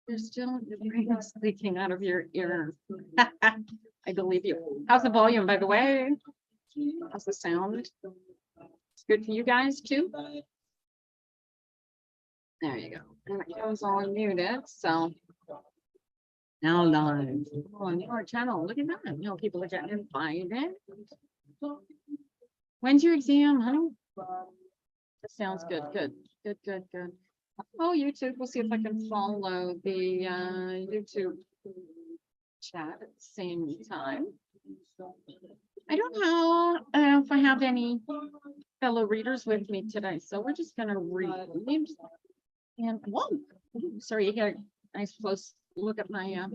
There's still the brains leaking out of your ear. I believe you. How's the volume, by the way? How's the sound? It's good for you guys too. There you go. And it goes all muted. So now live on our channel. Look at that. You know, people are getting invited. When's your exam, honey? That sounds good. Good. Good. Good. Good. Oh, YouTube. We'll see if I can follow the YouTube chat at the same time. I don't know if I have any fellow readers with me today, so we're just gonna read. And whoa, sorry, you got a nice close look at my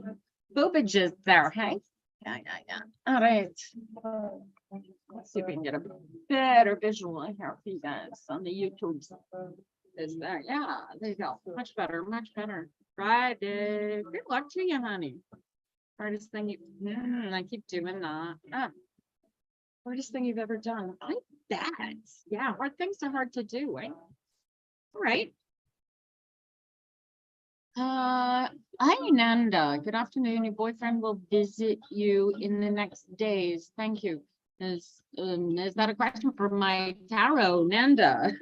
boobages there. Hey, yeah. All right. Let's see if we can get a better visual here for you guys on the YouTube. Is there? Yeah, there you go. Much better, much better. Friday. Good luck to you, honey. Hardest thing you. I keep doing that. Hardest thing you've ever done. I bet. Yeah, hard things are hard to do, right? All right. Hi, Nanda. Good afternoon. Your boyfriend will visit you in the next days. Thank you. Is that a question for my tarot, Nanda?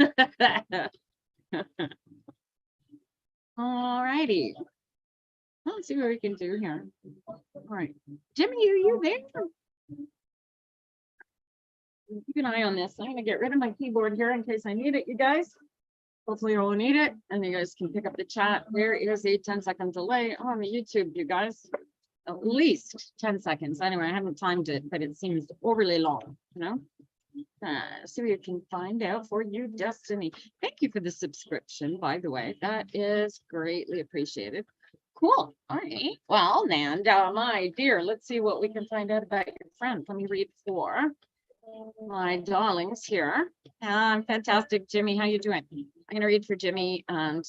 All righty. Let's see what we can do here. All right. Jimmy, are you there? Keep an eye on this. I'm going to get rid of my keyboard here in case I need it, you guys. Hopefully you won't need it, and you guys can pick up the chat. There is a 10-second delay on the YouTube, you guys. At least 10 seconds. Anyway, I haven't timed it, but it seems overly long, you know? So you can find out for you, Destiny. Thank you for the subscription, by the way. That is greatly appreciated. Cool. All right. Well, Nanda, my dear, let's see what we can find out about your friend. Let me read for my darlings here. Fantastic, Jimmy. How you doing? I'm going to read for Jimmy and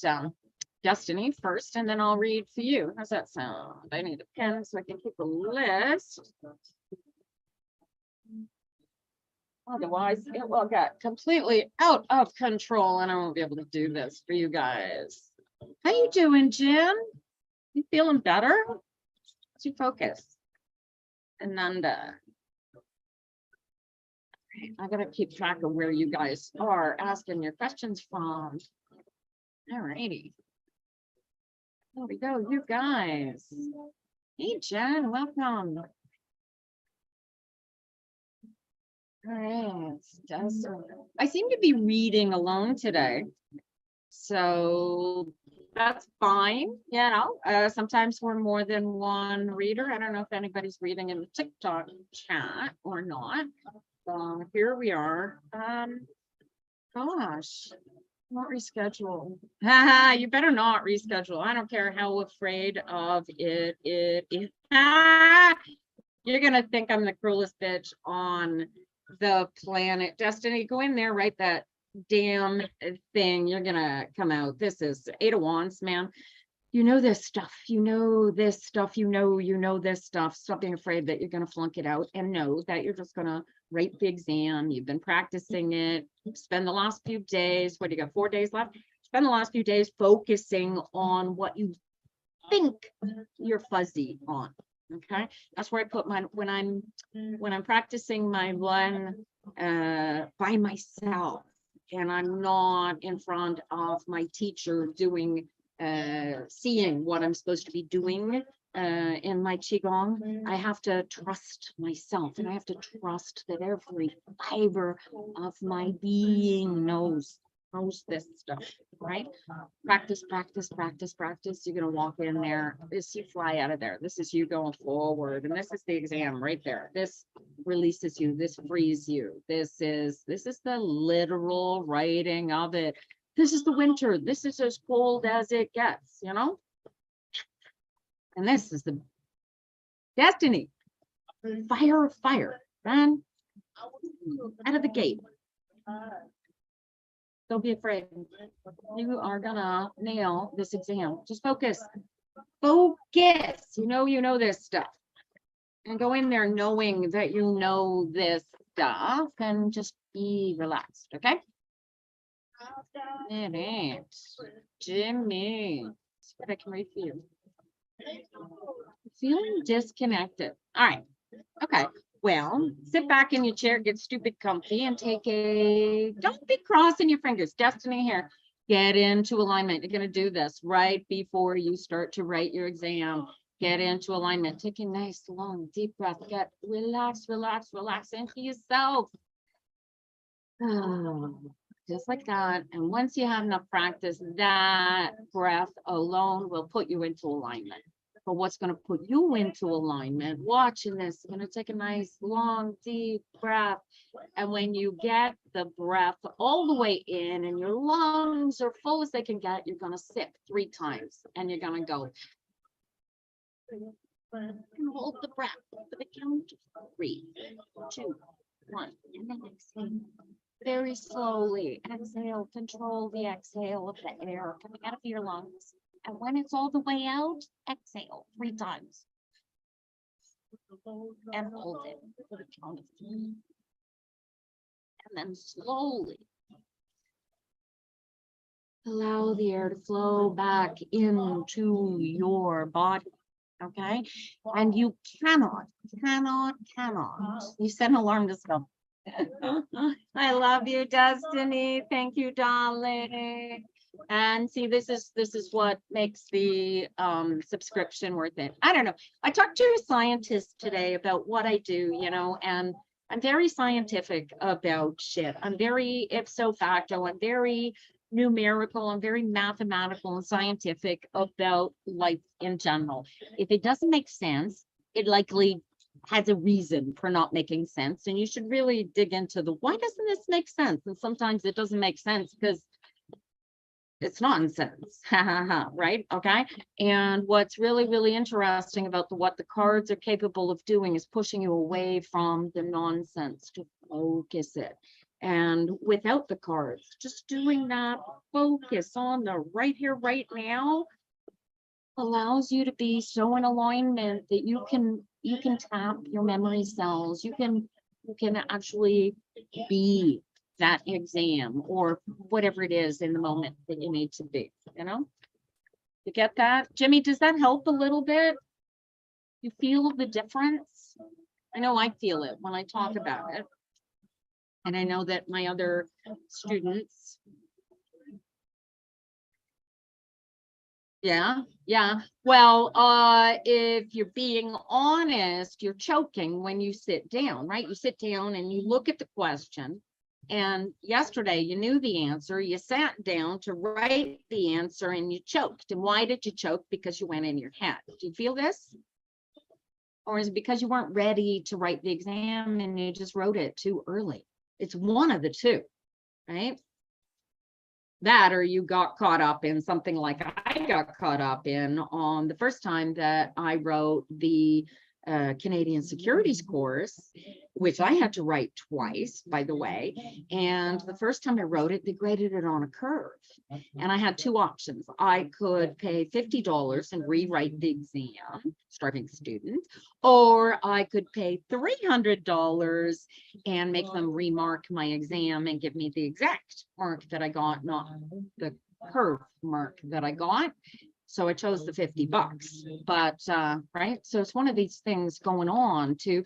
Destiny first, and then I'll read for you. How's that sound? I need a pen so I can keep a list. Otherwise, it will get completely out of control, and I won't be able to do this for you guys. How you doing, Jim? You feeling better? What's your focus? Ananda. I gotta keep track of where you guys are asking your questions from. All righty. There we go, you guys. Hey, Jen, welcome. All right. I seem to be reading alone today, so that's fine. You know, sometimes we're more than one reader. I don't know if anybody's reading in the TikTok chat or not. Here we are. Gosh, not reschedule. You better not reschedule. I don't care how afraid of it is. You're gonna think I'm the cruelest bitch on the planet. Destiny, go in there, write that damn thing. You're gonna come out. This is 8 of Wands, man. You know this stuff. You know this stuff. You know this stuff. Stop being afraid that you're gonna flunk it out, and know that you're just gonna write the exam. You've been practicing it. Spend the last few days. What do you got? 4 days left. Spend the last few days focusing on what you think you're fuzzy on. Okay, that's where I put my when I'm practicing my one by myself, and I'm not in front of my teacher doing seeing what I'm supposed to be doing in my qigong. I have to trust myself, and I have to trust that every fiber of my being knows this stuff, right? Practice. You're gonna walk in there. This, you fly out of there. This is you going forward, and this is the exam right there. This releases you. This frees you. This is the literal writing of it. This is the winter. This is as cold as it gets, you know? And this is the destiny. Fire. Run out of the gate. Don't be afraid. You are gonna nail this exam. Just focus. Focus. You know this stuff. And go in there knowing that you know this stuff, and just be relaxed, okay? It ain't. Jimmy. See what I can read for you. Feeling disconnected. All right. Okay. Well, sit back in your chair, get stupid comfy, and don't be crossing your fingers. Destiny here. Get into alignment. You're going to do this right before you start to write your exam. Get into alignment. Take a nice, long, deep breath. Relax, relax, relax into yourself. Just like that. And once you have enough practice, that breath alone will put you into alignment. But what's going to put you into alignment, watching this, you're going to take a nice, long, deep breath. And when you get the breath all the way in and your lungs are full as they can get, you're going to sip 3 times and you're going to go. And hold the breath for the count of 3, 2, 1. And then exhale. Very slowly. Exhale. Control the exhale of the air coming out of your lungs. And when it's all the way out, exhale 3 times. And hold it for the count of 3. And then slowly allow the air to flow back into your body. Okay? And you cannot. You set an alarm to stop. I love you, Destiny. Thank you, darling. And see, this is what makes the subscription worth it. I don't know. I talked to a scientist today about what I do, and I'm very scientific about shit. I'm very ipso facto. I'm very numerical. I'm very mathematical and scientific about life in general. If it doesn't make sense, it likely has a reason for not making sense. And you should really dig into why doesn't this make sense? And sometimes it doesn't make sense because it's nonsense, right? Okay. And what's really, really interesting about what the cards are capable of doing is pushing you away from the nonsense to focus it. And without the cards, just doing that focus on the right here, right now, allows you to be so in alignment that you can tap your memory cells. You can actually be that exam or whatever it is in the moment that you need to be, You get that? Jimmy, does that help a little bit? You feel the difference? I know I feel it when I talk about it. And I know that my other students. Yeah. Well, if you're being honest, you're choking when you sit down, right? You sit down and you look at the question. And yesterday you knew the answer, you sat down to write the answer and you choked. And why did you choke? Because you went in your head. Do you feel this? Or is it because you weren't ready to write the exam and you just wrote it too early? It's one of the two, right? That, or you got caught up in something like I got caught up in on the first time that I wrote the Canadian securities course, which I had to write twice, by the way. And the first time I wrote it, they graded it on a curve. And I had 2 options. I could pay $50 and rewrite the exam, starting student, or I could pay $300 and make them remark my exam and give me the exact mark that I got, not the curve mark that I got. So I chose the $50, but right. So it's one of these things going on to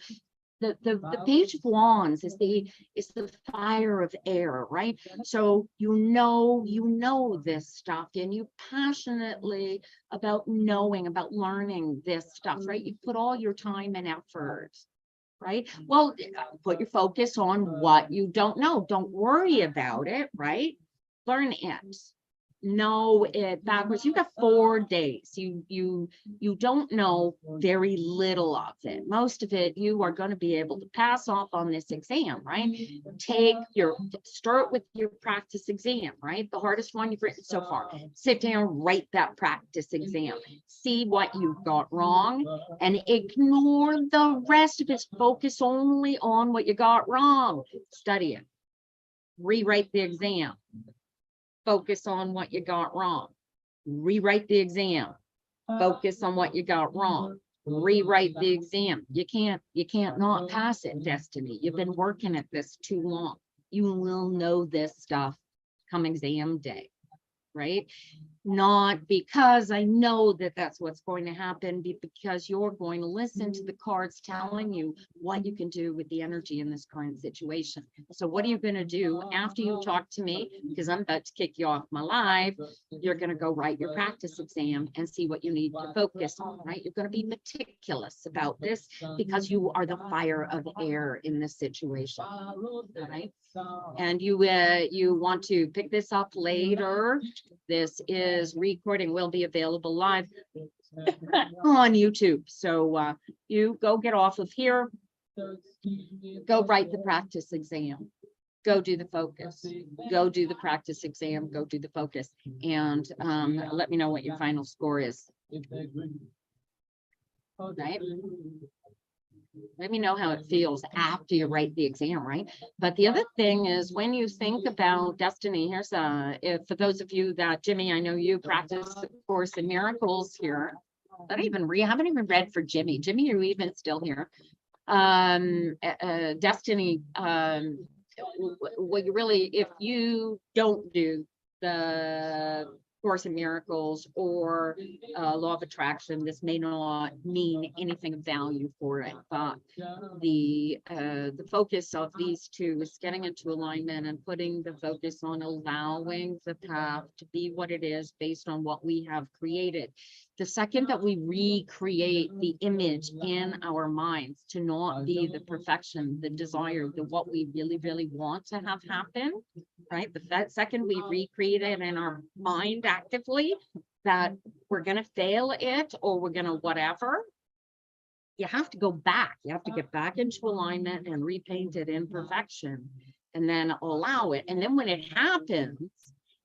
the Page of Wands is the fire of air, right? So you know this stuff, and you passionately about knowing, about learning this stuff, right? You put all your time and effort, right? Well, put your focus on what you don't know. Don't worry about it, right? Learn it. Know it backwards. You got 4 days. You don't know very little of it. Most of it you are going to be able to pass off on this exam, right? Start with your practice exam, right? The hardest one you've written so far. Sit down, write that practice exam. See what you got wrong and ignore the rest of it. Focus only on what you got wrong. Study it. Rewrite the exam. Focus on what you got wrong. Rewrite the exam. Focus on what you got wrong. Rewrite the exam. You can't not pass it, Destiny. You've been working at this too long. You will know this stuff. come exam day, right? Not because I know that that's what's going to happen, because you're going to listen to the cards telling you what you can do with the energy in this current situation. So what are you going to do after you talk to me? Because I'm about to kick you off my live. You're going to go write your practice exam and see what you need to focus on, right? You're going to be meticulous about this because you are the fire of air in this situation, right? And you want to pick this up later. This is recording, will be available live on YouTube. So you go get off of here, go write the practice exam, go do the focus, go do the practice exam, go do the focus, and let me know what your final score is. Right? Let me know how it feels after you write the exam, right? But the other thing is, when you think about destiny, here's for those of you that, Jimmy, I know you practice the Course in Miracles here. I haven't even read for Jimmy. Jimmy, are you even still here? Destiny, what you really, if you don't do the Course in Miracles or Law of Attraction, this may not mean anything of value for it, but the focus of these two is getting into alignment and putting the focus on allowing the path to be what it is based on what we have created. The second that we recreate the image in our minds to not be the perfection, the desire, what we really, really want to have happen, right? That second we recreate it in our mind actively, that we're going to fail it or we're going to whatever, you have to go back. You have to get back into alignment and repaint it in perfection and then allow it. And then when it happens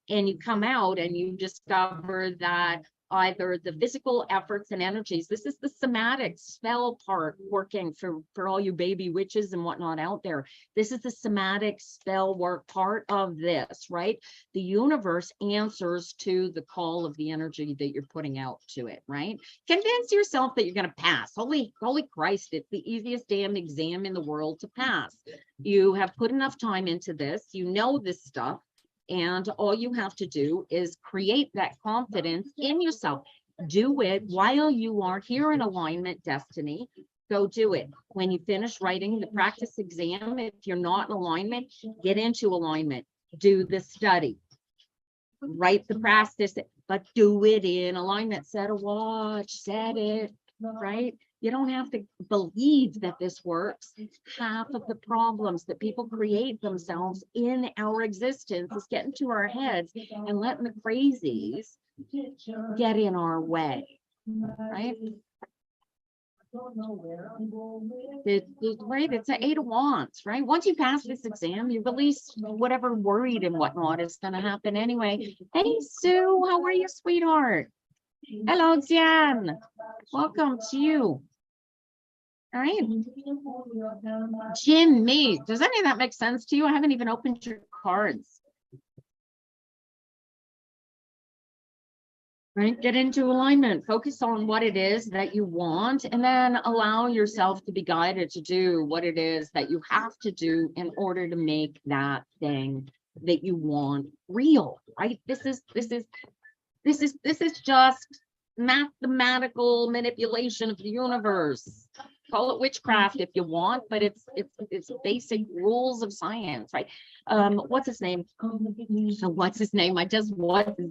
and you come out and you discover that either the physical efforts and energies, this is the somatic spell part working for all you baby witches and whatnot out there. This is the somatic spell work part of this, right? The universe answers to the call of the energy that you're putting out to it, right? Convince yourself that you're going to pass. Holy Christ, it's the easiest damn exam in the world to pass. You have put enough time into this. You know this stuff. And all you have to do is create that confidence in yourself. Do it while you are here in alignment, destiny. Go do it. When you finish writing the practice exam, if you're not in alignment, get into alignment. Do the study. Write the practice, but do it in alignment. Set a watch, set it, right? You don't have to believe that this works. Half of the problems that people create themselves in our existence is getting to our heads and letting the crazies get in our way, right? Right, it's an 8 of Wands, right? Once you pass this exam, you release whatever worried and whatnot is going to happen anyway. Hey, Sue, how are you, sweetheart? Hello, Jen. Welcome to you. All right. Jimmy, does any of that make sense to you? I haven't even opened your cards. Right? Get into alignment. Focus on what it is that you want, and then allow yourself to be guided to do what it is that you have to do in order to make that thing that you want real, right? This is just mathematical manipulation of the universe. Call it witchcraft if you want, but it's basic rules of science, right? What's his name? What's his name? What's his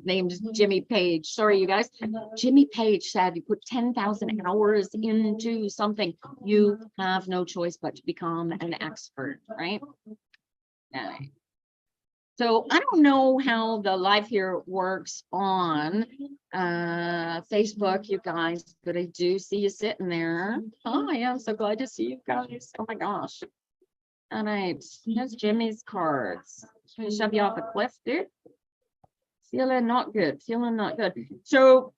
name? Jimmy Page. Sorry, you guys. Jimmy Page said you put 10,000 hours into something, you have no choice but to become an expert, right? Right. So I don't know how the live here works on Facebook, you guys, but I do see you sitting there. Oh, I am so glad to see you guys. Oh my gosh. All right, here's Jimmy's cards. Should I shove you off a cliff, dude? Feeling not good, feeling not good. So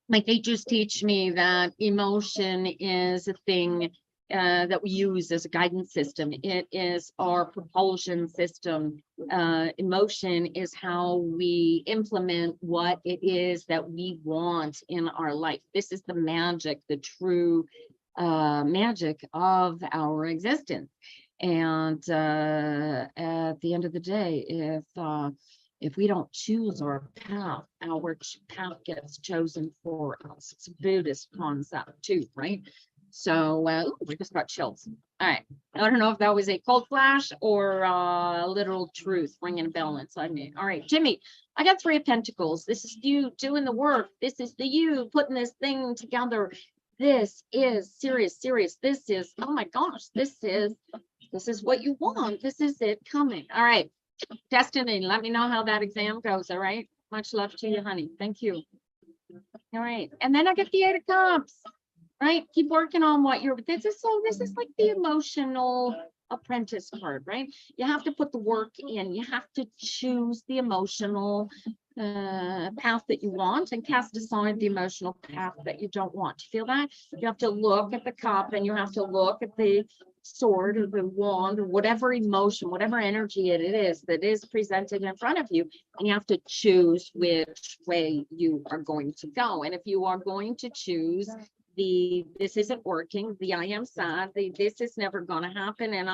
my teachers teach me that emotion is a thing that we use as a guidance system. It is our propulsion system. Emotion is how we implement what it is that we want in our life. This is the magic, the true magic of our existence. And at the end of the day, If we don't choose our path path gets chosen for us. It's a Buddhist concept too, right? So ooh, we just got chills. All right, I don't know if that was a cold flash or literal truth ringing a bell inside me. All right, Jimmy, I got 3 of Pentacles. This is you doing the work. This is you putting this thing together. This is serious. This is, oh my gosh, this is what you want. This is it coming. All right, Destiny, let me know how that exam goes. All right, much love to you, honey. Thank you. All right, and then I get the 8 of Cups. Right, keep working on what you're. This is like the emotional apprentice card, right? You have to put the work in. You have to choose the emotional path that you want and cast aside the emotional path that you don't want. You feel that? You have to look at the cup and you have to look at the sword or the wand or whatever emotion, whatever energy it is that is presented in front of you, and you have to choose which way you are going to go. And if you are going to choose this isn't working, I am sad, this is never going to happen, and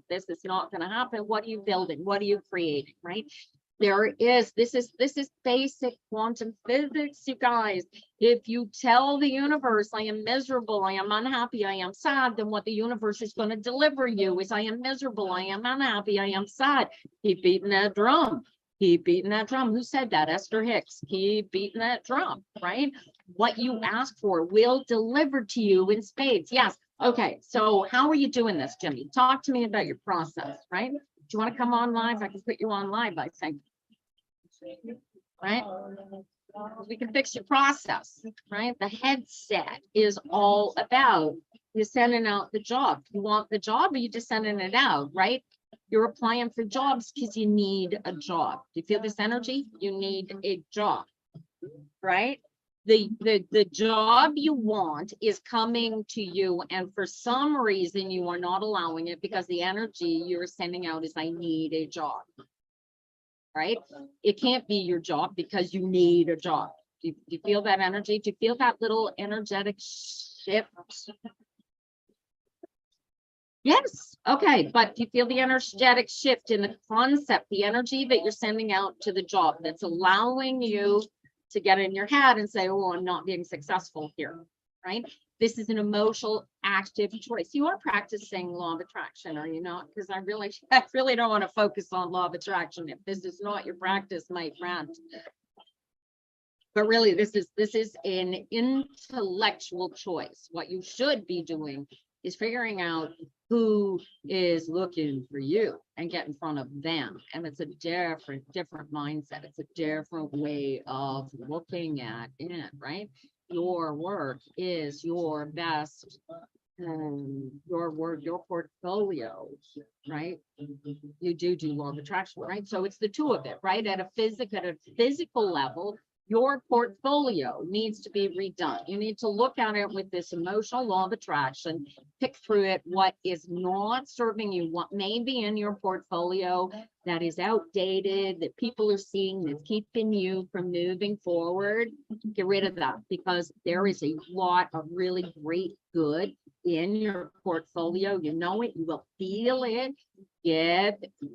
this is not going to happen, what are you building? What are you creating? Right? This is basic quantum physics, you guys. If you tell the universe, I am miserable, I am unhappy, I am sad, then what the universe is going to deliver you is I am miserable, I am unhappy, I am sad. Keep beating that drum. Keep beating that drum. Who said that? Esther Hicks. Keep beating that drum, right? What you ask for will deliver to you in spades. Yes. Okay. So how are you doing this, Jimmy? Talk to me about your process, right? Do you want to come on live? I can put you on live, I think. Right? We can fix your process, right? The headset is all about you sending out the job. You want the job or you just sending it out, right? You're applying for jobs because you need a job. Do you feel this energy? You need a job, right? The job you want is coming to you, and for some reason you are not allowing it because the energy you're sending out is I need a job, right? It can't be your job because you need a job. Do you feel that energy? Do you feel that little energetic shift? Yes. Okay. But do you feel the energetic shift in the concept, the energy that you're sending out to the job that's allowing you to get in your head and say, oh, I'm not being successful here, right? This is an emotional, active choice. You are practicing law of attraction, are you not? Because I really don't want to focus on law of attraction if this is not your practice, my friend. But really, this is an intellectual choice. What you should be doing is figuring out who is looking for you and get in front of them. And it's a different mindset. It's a different way of looking at it, right? Your work is your best, your work, your portfolio, right? You do law of attraction, right? So it's the two of it, right? At a physical level, your portfolio needs to be redone. You need to look at it with this emotional law of attraction, pick through it what is not serving you, what may be in your portfolio that is outdated, that people are seeing, that's keeping you from moving forward. Get rid of that, because there is a lot of really great good in your portfolio. You know it, you will feel it.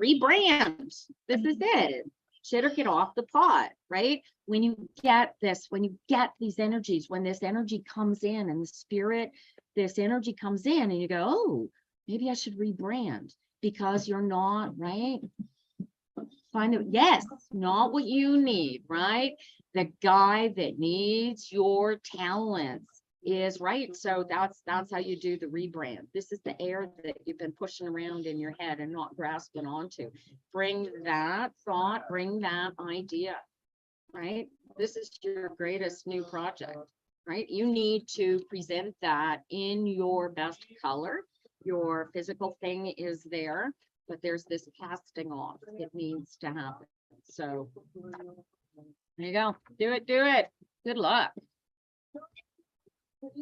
Rebrand. This is it. Shit or get off the pot, right? When you get this, when you get these energies, when this energy comes in and the spirit, this energy comes in and you go, oh, maybe I should rebrand because you're not, right? Find it, yes, not what you need, right? The guy that needs your talents is right. So that's how you do the rebrand. This is the air that you've been pushing around in your head and not grasping onto. Bring that thought, bring that idea, right? This is your greatest new project, right? You need to present that in your best color. Your physical thing is there, but there's this casting off. It needs to happen. So there you go. Do it. Good luck. Let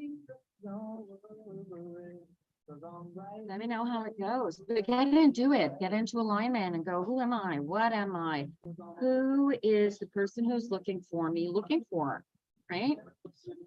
me know how it goes. But get into it. Get into alignment and go, who am I? What am I? Who is the person who's looking for me, looking for? Right?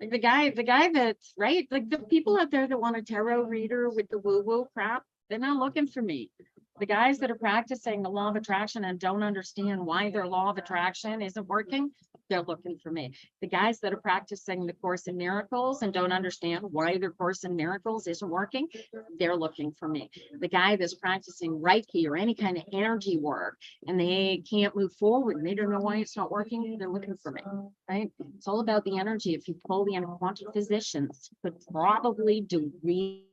Like the guy that's right. Like the people out there that want a tarot reader with the woo-woo crap, they're not looking for me. The guys that are practicing the law of attraction and don't understand why their law of attraction isn't working, they're looking for me. The guys that are practicing the Course in Miracles and don't understand why their Course in Miracles isn't working, they're looking for me. The guy that's practicing Reiki or any kind of energy work and they can't move forward and they don't know why it's not working, they're looking for me, right? It's all about the energy. If you pull the quantum physicians could probably do really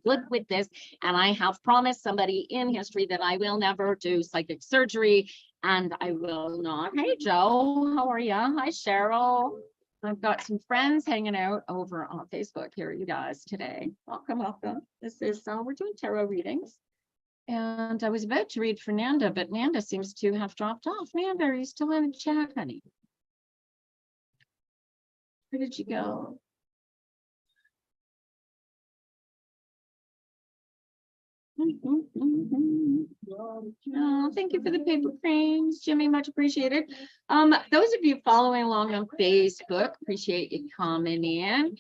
good with this. And I have promised somebody in history that I will never do psychic surgery and I will not. Hey, Joe, how are you? Hi, Cheryl. I've got some friends hanging out over on Facebook here, you guys, today. Welcome, welcome. This is, we're doing tarot readings. And I was about to read for Nanda, but Nanda seems to have dropped off. Nanda, are you still in the chat, honey? Where did you go? Oh, thank you for the paper frames, Jimmy, much appreciated. Those of you following along on Facebook, appreciate you coming in.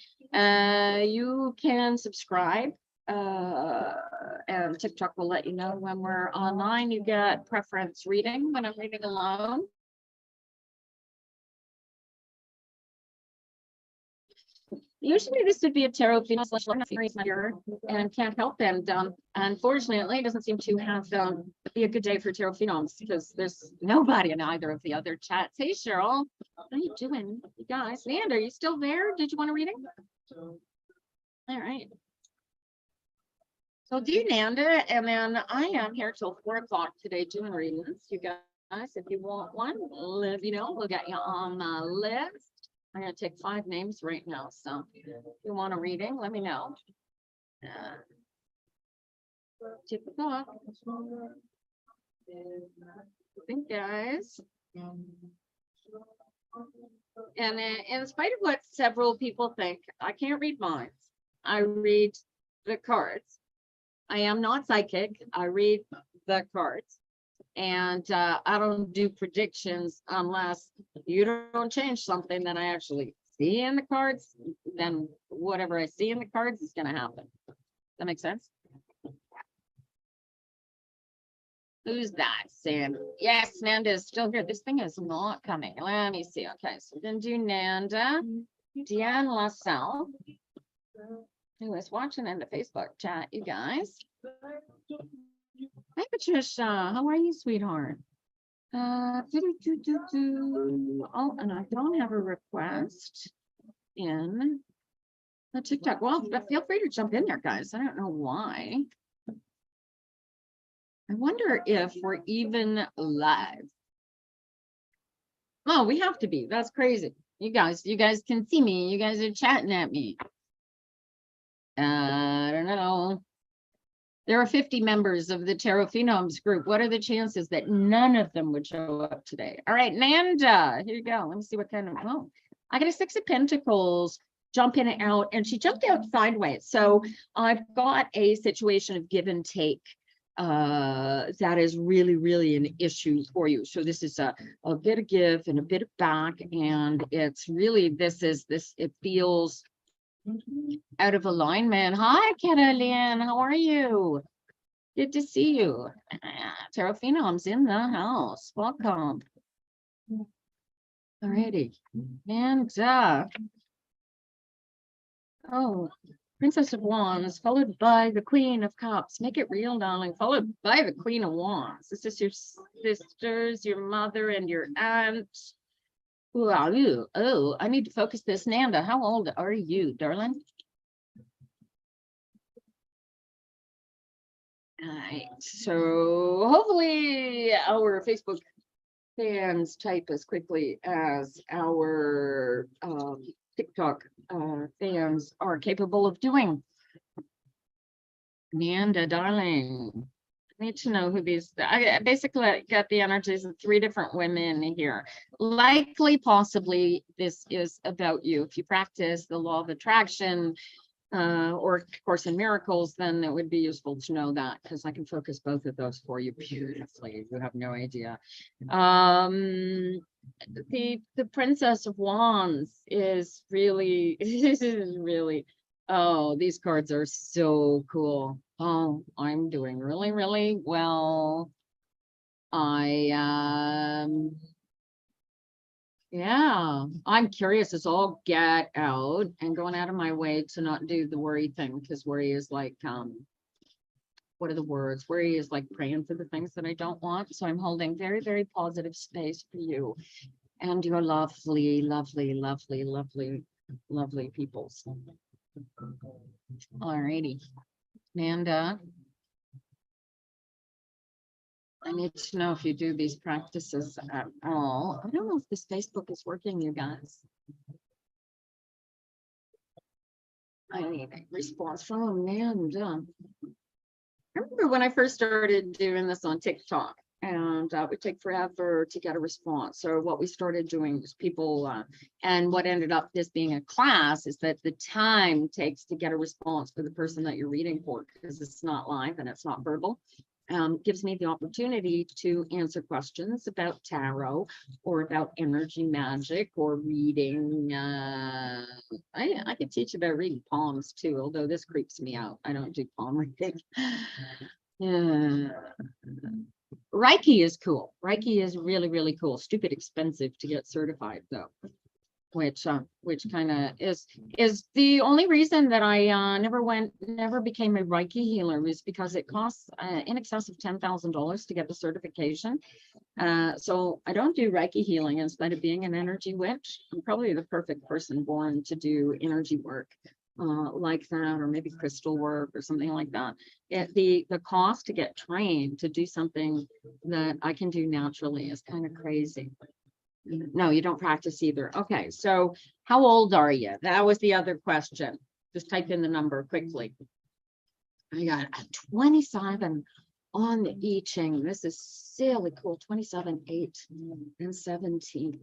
You can subscribe, and TikTok will let you know when we're online. You get preference reading when I'm reading alone. Usually this would be a tarot and can't help. And unfortunately, it doesn't seem to have be a good day for tarot phenoms because there's nobody in either of the other chats. Hey, Cheryl, how are you doing, you guys? Nanda, are you still there? Did you want a reading? All right. So do Nanda, and then I am here till 4 o'clock today doing readings. You guys, if you want one, let me know. We'll get you on the list. I'm going to take 5 names right now. So if you want a reading, let me know. 2 o'clock. Think, guys. And in spite of what several people think, I can't read minds. I read the cards. I am not psychic. I read the cards. And I don't do predictions unless you don't change something that I actually see in the cards. Then whatever I see in the cards is going to happen. That makes sense? Who's that saying? Yes, Nanda is still here. This thing is not coming. Let me see. Okay, so we're going to do Nanda, Deanne LaSalle, who is watching in the Facebook chat, you guys. Hi, Patricia. How are you, sweetheart? Oh, and I don't have a request in the TikTok. Well, but feel free to jump in there, guys. I don't know why. I wonder if we're even live. Oh, we have to be. That's crazy. You guys can see me. You guys are chatting at me. I don't know. There are 50 members of the Tarot Phenoms group. What are the chances that none of them would show up today? All right, Nanda, here you go. Let me see what kind of, oh, I got a 6 of Pentacles, jump in and out, and she jumped out sideways. So I've got a situation of give and take that is really, really an issue for you. So this is a bit of give and a bit of back, and it's really, it feels out of alignment. Hi, Catalina. How are you? Good to see you. Tarot Phenoms in the house. Welcome. Alrighty. And oh, Princess of Wands, followed by the Queen of Cups. Make it real, darling. Followed by the Queen of Wands. This is your sisters, your mother, and your aunt. Who are you? Oh, I need to focus this. Nanda, how old are you, darling? All right, so hopefully our Facebook fans type as quickly as our TikTok fans are capable of doing. Nanda, darling, I need to know who these, I basically got the energies of 3 different women here. Likely, possibly, this is about you. If you practice the law of attraction or Course in Miracles, then it would be useful to know that, because I can focus both of those for you beautifully. You have no idea. The Princess of Wands is really, this is really, oh, these cards are so cool. Oh, I'm doing really, really well. Yeah, I'm curious as all get out and going out of my way to not do the worry thing, because worry is like, what are the words? Worry is like praying for the things that I don't want. So I'm holding very, very positive space for you and your lovely, lovely, lovely, lovely, lovely peoples. Alrighty, Nanda, I need to know if you do these practices at all. I don't know if this Facebook is working, you guys. I need a response from Amanda. I remember when I first started doing this on TikTok, and it would take forever to get a response. So what we started doing was people, and what ended up this being a class is that the time takes to get a response for the person that you're reading for, because it's not live and it's not verbal. Gives me the opportunity to answer questions about tarot or about energy magic or reading. I could teach about reading palms too, although this creeps me out. I don't do palm reading. Yeah. Reiki is cool. Reiki is really, really cool. Stupid expensive to get certified though, which kind of is the only reason that I never became a Reiki healer, was because it costs in excess of $10,000 to get the certification. So I don't do Reiki healing. Instead of being an energy witch, I'm probably the perfect person born to do energy work like that, or maybe crystal work or something like that. The cost to get trained to do something that I can do naturally is kind of crazy. No, you don't practice either. Okay, so how old are you? That was the other question. Just type in the number quickly. I got a 27 on the I Ching. This is silly cool. 27, 8, and 17.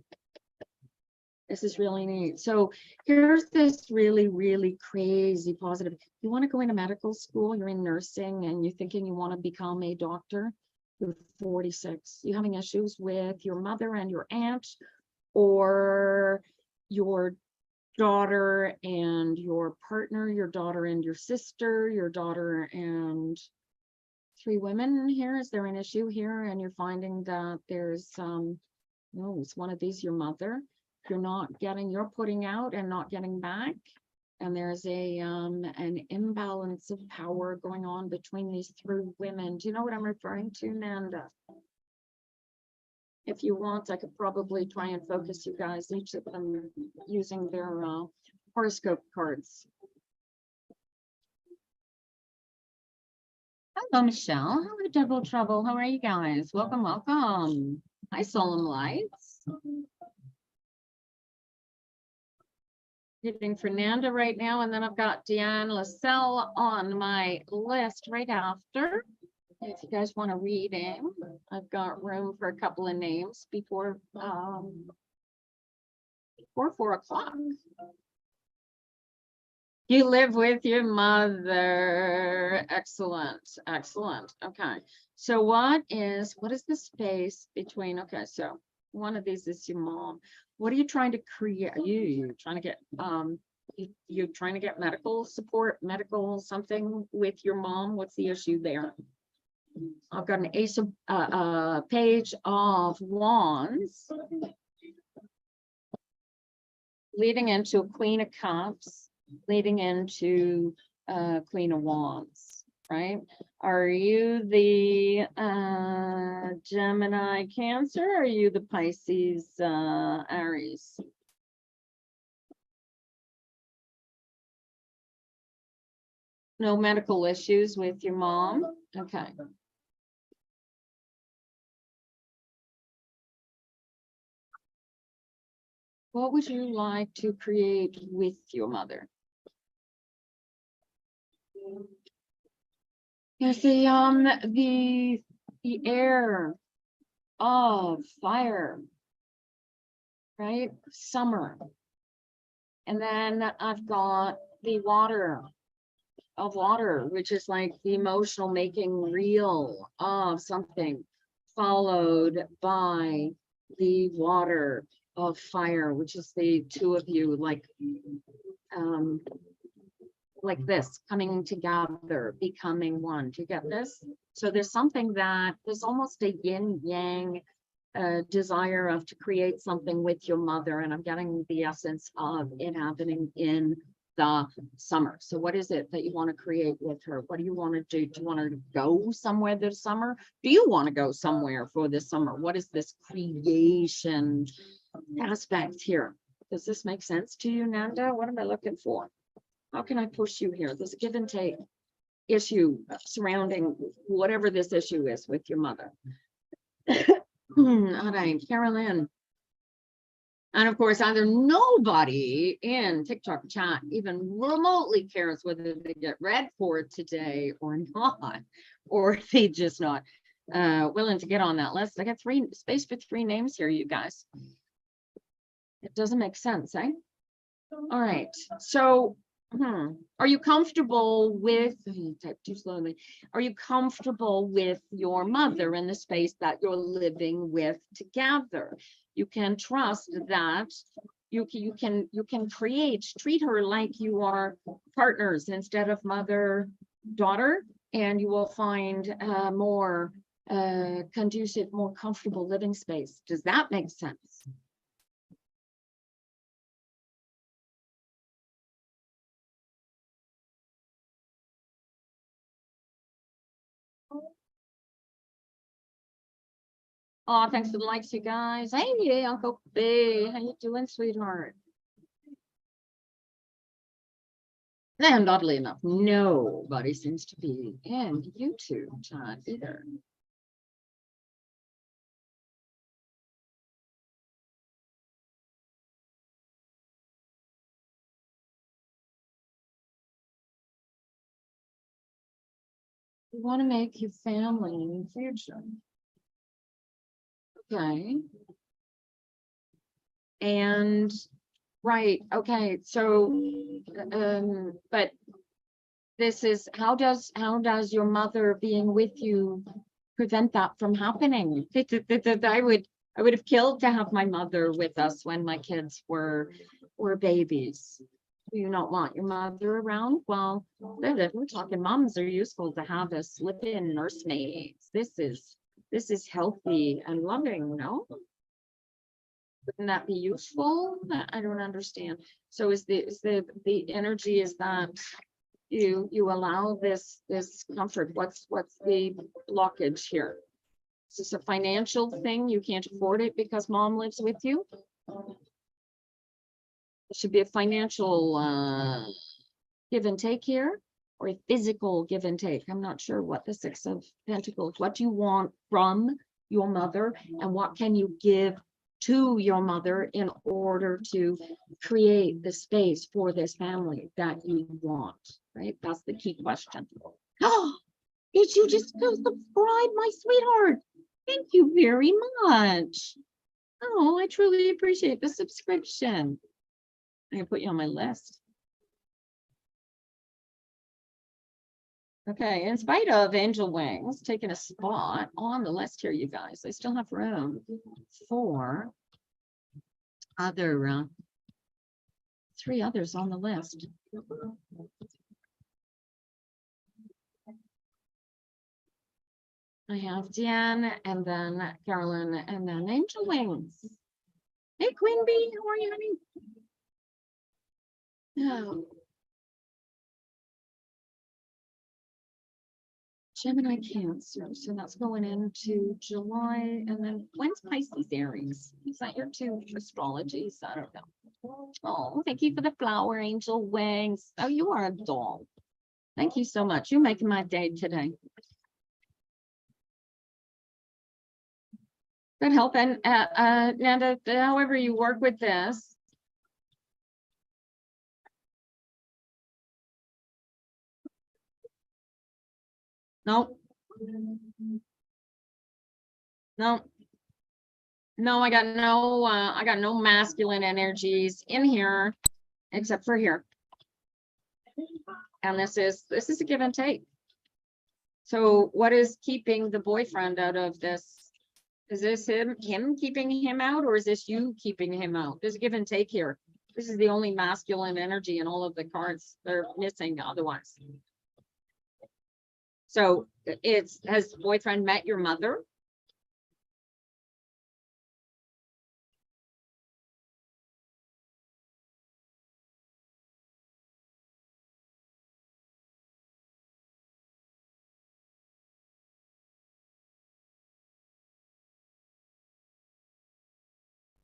This is really neat. So here's this really, really crazy positive. You want to go into medical school, you're in nursing, and you're thinking you want to become a doctor. You're 46. You're having issues with your mother and your aunt, or your daughter and your partner, your daughter and your sister, your daughter and 3 women here. Is there an issue here? And you're finding that there's no, it's one of these, your mother. You're not getting, you're putting out and not getting back. And there's an imbalance of power going on between these 3 women. Do you know what I'm referring to, Nanda? If you want, I could probably try and focus you guys, each of them using their horoscope cards. Hello, Michelle. Hello, Double Trouble. How are you guys? Welcome, welcome. Hi, Solemn Lights. Hitting Fernanda right now, and then I've got Deanne LaSalle on my list right after. If you guys want a reading, I've got room for a couple of names before 4 o'clock. You live with your mother. Excellent, excellent. Okay, so what is the space between? Okay, so one of these is your mom. What are you trying to create? You're trying to get you're trying to get medical support, medical something with your mom. What's the issue there? I've got an ace of page of wands leading into a queen of cups, leading into queen of wands, right? Are you the Gemini Cancer, or are you the Pisces Aries? No medical issues with your mom? Okay. What would you like to create with your mother? There's the air of fire, right? Summer. And then I've got the water of water, which is like the emotional making real of something, followed by the water of fire, which is the 2 of you, like like this, coming together, becoming one. Do you get this? So there's something that there's almost a yin yang desire of to create something with your mother, and I'm getting the essence of it happening in the summer. So what is it that you want to create with her? What do you want to do? Do you want to go somewhere this summer? Do you want to go somewhere for this summer? What is this creation aspect here? Does this make sense to you, Nanda? What am I looking for? How can I push you here? There's a give and take issue surrounding whatever this issue is with your mother. All right, Carolyn. And of course, either nobody in TikTok chat even remotely cares whether they get read for it today or not, or they just not willing to get on that list. I got space for 3 names here, you guys. It doesn't make sense, eh? All right, so are you comfortable with, type too slowly, are you comfortable with your mother in the space that you're living with together? You can trust that you can treat her like you are partners instead of mother daughter, and you will find a more conducive, more comfortable living space. Does that make sense? Oh, thanks for the likes, you guys. Hey, Uncle B, how you doing, sweetheart? And oddly enough, nobody seems to be in YouTube chat either. You want to make your family in the future. Okay. And right, okay, so but this is how does your mother being with you prevent that from happening? I would have killed to have my mother with us when my kids were babies. Do you not want your mother around? Well, we're talking moms are useful to have as live-in nursemaids. This is healthy and loving, no? Wouldn't that be useful? I don't understand. So is the energy is that you allow this comfort? What's the blockage here? Is this a financial thing? You can't afford it because mom lives with you? It should be a financial give and take here, or a physical give and take. I'm not sure what the 6 of Pentacles. What do you want from your mother, and what can you give to your mother in order to create the space for this family that you want, right? That's the key question. Oh, did you just go subscribe, my sweetheart? Thank you very much. Oh, I truly appreciate the subscription. I'm gonna put you on my list. Okay, in spite of Angel Wings taking a spot on the list here, you guys, I still have room for other 3 others on the list. I have Deanne, and then Carolyn, and then Angel Wings. Hey, Queen Bee, how are you, honey? Oh. Gemini, Cancer, so that's going into July, and then when's Pisces, Aries? Is that your 2 astrologies? I don't know. Oh, thank you for the flower, Angel Wings. Oh, you are a doll. Thank you so much. You're making my day today. Good help. And Nanda, however you work with this. No. No. No, I got no masculine energies in here except for here. And this is a give and take. So what is keeping the boyfriend out of this? Is this him keeping him out, or is this you keeping him out? There's a give and take here. This is the only masculine energy in all of the cards. They're missing otherwise. So has boyfriend met your mother?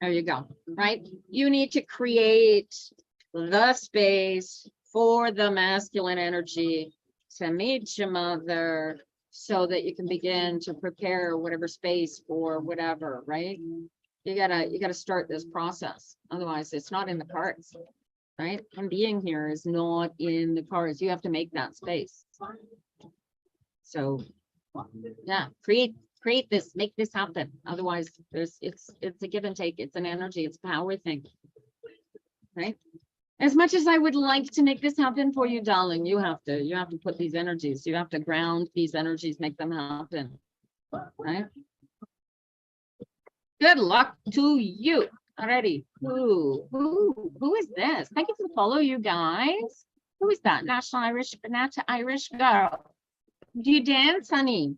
There you go, right? You need to create the space for the masculine energy to meet your mother so that you can begin to prepare whatever space for whatever, right? You gotta start this process. Otherwise, it's not in the cards, right? And being here is not in the cards. You have to make that space. So yeah, create this, make this happen. Otherwise, it's a give and take. It's an energy, it's a power thing, right? As much as I would like to make this happen for you, darling, you have to put these energies, you have to ground these energies, make them happen, right? Good luck to you. Alrighty. Who is this? Thank you for the follow, you guys. Who is that? National Irish girl. Do you dance, honey?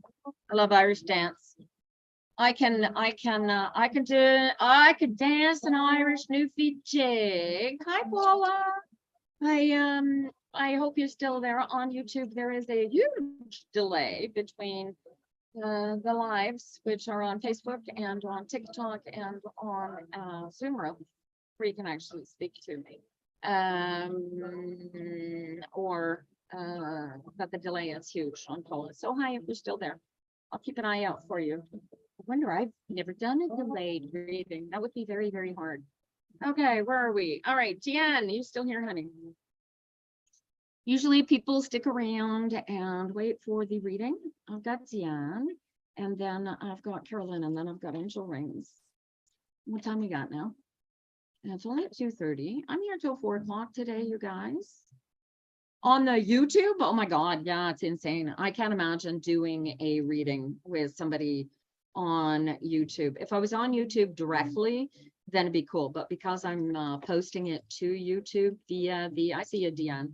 I love Irish dance. I could dance an Irish Newfie jig. Hi, Paula. I hope you're still there on YouTube. There is a huge delay between the lives, which are on Facebook and on TikTok and on Zoom room, where you can actually speak to me. But the delay is huge on Paula. So hi, if you're still there. I'll keep an eye out for you. I wonder, I've never done a delayed reading. That would be very, very hard. Okay, where are we? All right, Jan, you still here, honey? Usually people stick around and wait for the reading. I've got Jan, and then I've got Carolyn, and then I've got Angel Rings. What time we got now? And it's only 2:30. I'm here till 4 o'clock today, you guys. On the YouTube, oh my God, yeah, it's insane. I can't imagine doing a reading with somebody on YouTube. If I was on YouTube directly, then it'd be cool. But because I'm posting it to YouTube via I see you, Dion.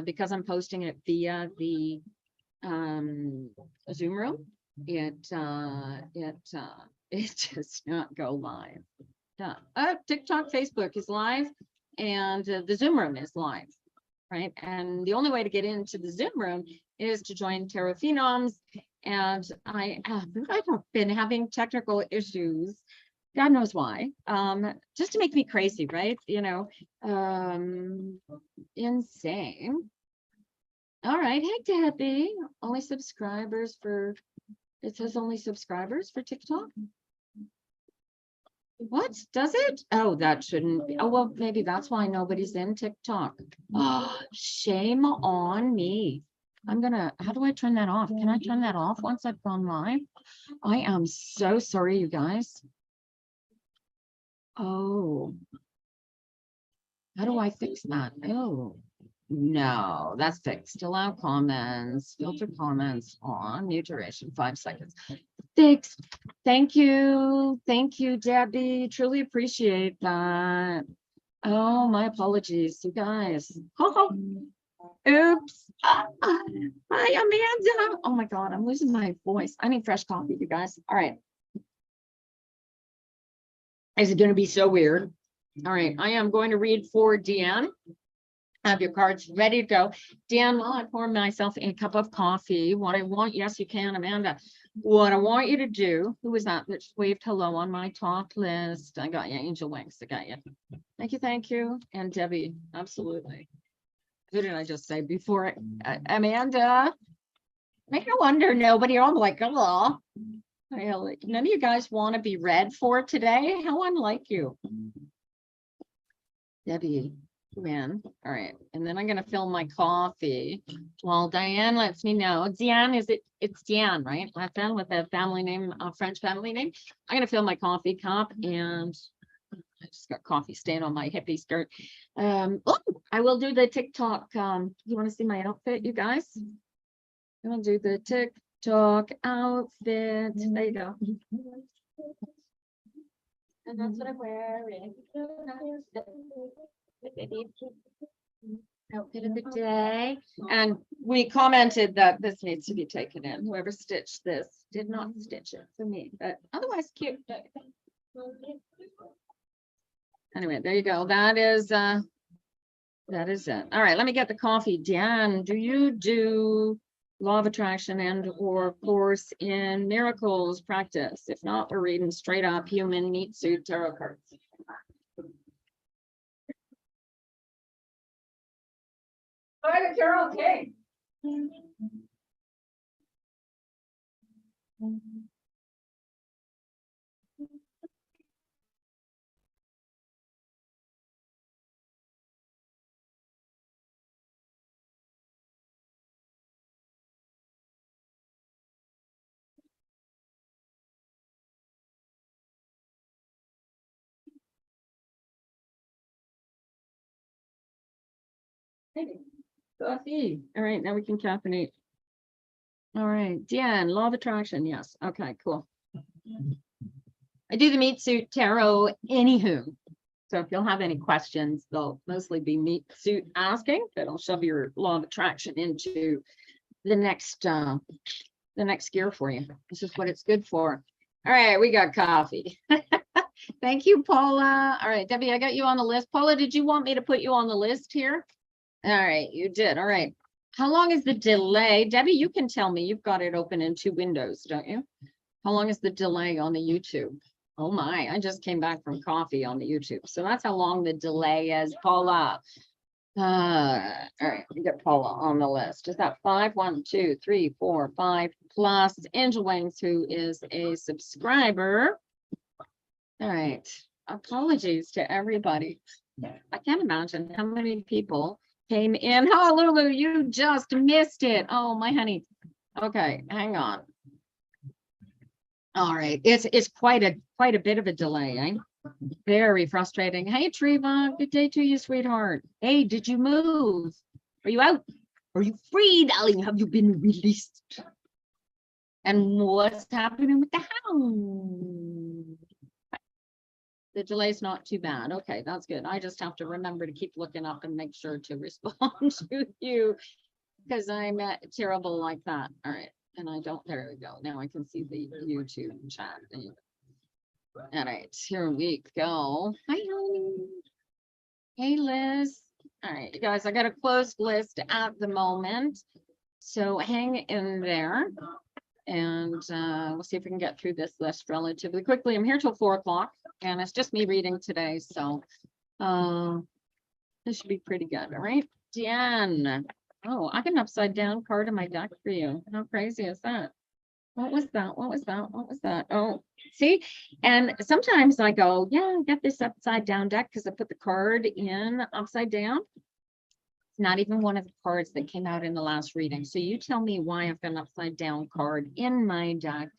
Because I'm posting it via the Zoom room, it does not go live. TikTok, Facebook is live, and the Zoom room is live. Right. And the only way to get into the Zoom room is to join Tarot Phenoms. And I've been having technical issues. God knows why. Just to make me crazy, right? You know, insane. All right. Hey, Debbie. Only subscribers for, it says only subscribers for TikTok. What does it? Oh, that shouldn't be. Oh, well, maybe that's why nobody's in TikTok. Oh, shame on me. How do I turn that off? Can I turn that off once I've gone live? I am so sorry, you guys. Oh, how do I fix that? Oh, no, that's fixed. Allow comments, filter comments on, mute duration, 5 seconds. Fixed. Thank you, Debbie. Truly appreciate that. Oh, my apologies, you guys. Oh, oops. Hi, Amanda. Oh my God, I'm losing my voice. I need fresh coffee, you guys. All right. Is it going to be so weird? All right, I am going to read for Deanne. Have your cards ready to go. Dan, while I pour myself a cup of coffee, what I want, yes, you can, Amanda. What I want you to do, who was that just waved hello on my talk list? I got you, Angel Wings, I got you. Thank you. And Debbie, absolutely. Who did I just say before? Amanda. Make no wonder nobody, I'm like, hello. None of you guys want to be read for today? How unlike you. Debbie. Man, all right, and then I'm gonna fill my coffee while Diane lets me know. Diane, it's Diane, right? Left hand with a family name, a French family name. I'm gonna fill my coffee cup, and I just got coffee stain on my hippie skirt. I will do the TikTok. You want to see my outfit, you guys? I'm gonna do the TikTok outfit. There you go. And that's what I'm wearing. Outfit of the day. And we commented that this needs to be taken in. Whoever stitched this did not stitch it for me, but otherwise cute. Anyway, there you go. That is it. All right, let me get the coffee. Dan, do you do law of attraction and or course in miracles practice? If not, we're reading straight up human meat suit tarot cards. All right, you're okay. Coffee. All right, now we can caffeinate. All right, Dan, law of attraction. Yes. Okay, cool. I do the meat suit tarot anywho. So if you'll have any questions, they'll mostly be meat suit asking, but I'll shove your law of attraction into the next gear for you. This is what it's good for. All right, we got coffee. Thank you, Paula. All right, Debbie, I got you on the list. Paula, did you want me to put you on the list here? All right, you did. All right. How long is the delay? Debbie, you can tell me. You've got it open in 2 windows, don't you? How long is the delay on the YouTube? Oh my, I just came back from coffee on the YouTube. So that's how long the delay is, Paula. All right, we get Paula on the list. Is that 5? 1, 2, 3, 4, 5 plus Angel Wings, who is a subscriber. All right. Apologies to everybody. I can't imagine how many people came in. Oh, Lulu, you just missed it. Oh, my honey. Okay, hang on. All right, it's quite a bit of a delay, eh? Very frustrating. Hey, Treva, good day to you, sweetheart. Hey, did you move? Are you out? Are you free, darling? Have you been released? And what's happening with the hound? The delay's not too bad. Okay, that's good. I just have to remember to keep looking up and make sure to respond to you because I'm terrible like that. All right. And I don't, there we go. Now I can see the YouTube chat. All right, here we go. Hi, honey. Hey, Liz. All right, you guys, I got a closed list at the moment. So hang in there and we'll see if we can get through this list relatively quickly. I'm here till 4 o'clock and it's just me reading today. So this should be pretty good. All right, Jan. Oh, I got an upside down card in my deck for you. How crazy is that? What was that? What was that? What was that? Oh, see? And sometimes I go, yeah, get this upside down deck because I put the card in upside down. It's not even one of the cards that came out in the last reading. So you tell me why I've got an upside down card in my deck.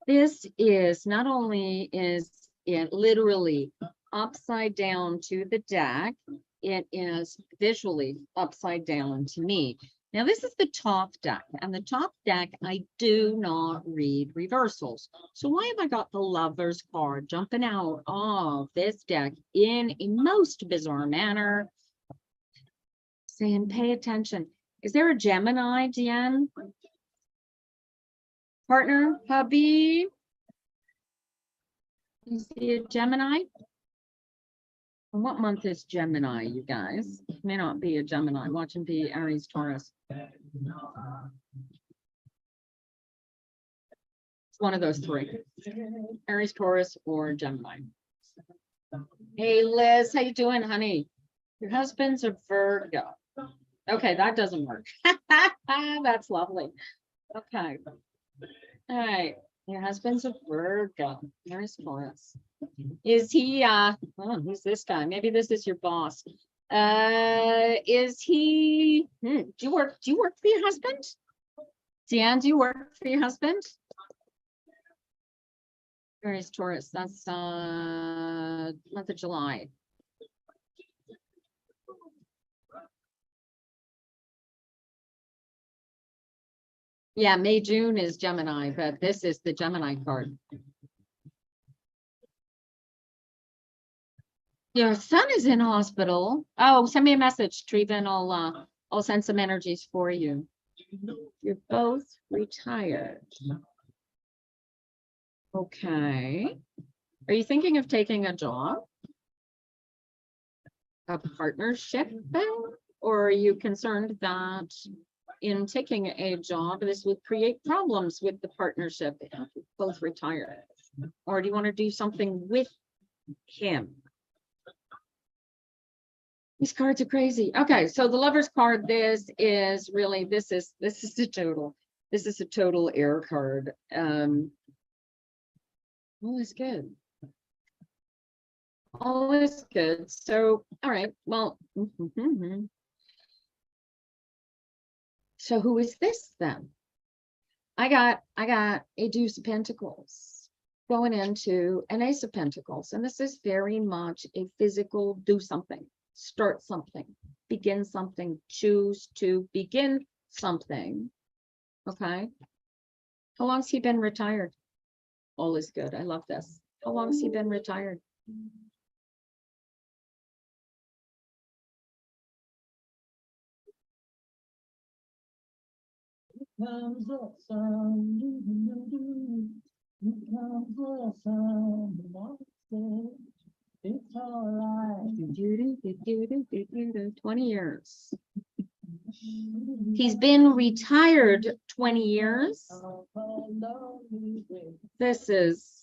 This is not only is it literally upside down to the deck, it is visually upside down to me. Now, this is the top deck, and the top deck, I do not read reversals. So why have I got the Lover's card jumping out of this deck in a most bizarre manner? Saying, pay attention. Is there a Gemini, Deanne? Partner, hubby? Is he a Gemini? And what month is Gemini, you guys? May not be a Gemini. Watch him be Aries, Taurus. It's one of those 3. Aries, Taurus, or Gemini. Hey, Liz, how you doing, honey? Your husband's a Virgo. Okay, that doesn't work. That's lovely. Okay. All right. Your husband's a Virgo. Aries, Taurus. Is he oh, who's this guy? Maybe this is your boss. Is he do you work for your husband? Deanne, do you work for your husband? Aries, Taurus. That's month of July. Yeah, May, June is Gemini, but this is the Gemini card. Your son is in hospital. Oh, send me a message, Treven. I'll send some energies for you. You're both retired. Okay. Are you thinking of taking a job? A partnership? Or are you concerned that in taking a job, this would create problems with the partnership? Both retired. Or do you want to do something with him? These cards are crazy. Okay, so the Lover's card, this is a total air card. All is good. All is good. So, all right, well, so who is this then? I got a Deuce of Pentacles going into an Ace of Pentacles, and this is very much a physical do something, start something, begin something, choose to begin something. Okay. How long's he been retired? All is good. I love this. How long's he been retired? It's all right. 20 years. He's been retired 20 years. This is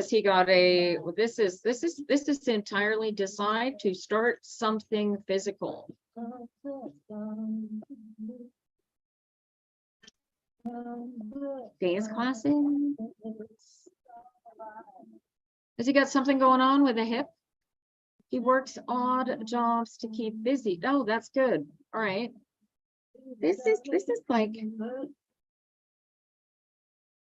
he got a this is entirely decide to start something physical. Dance classes. Has he got something going on with a hip? He works odd jobs to keep busy. Oh, that's good. All right. This is like,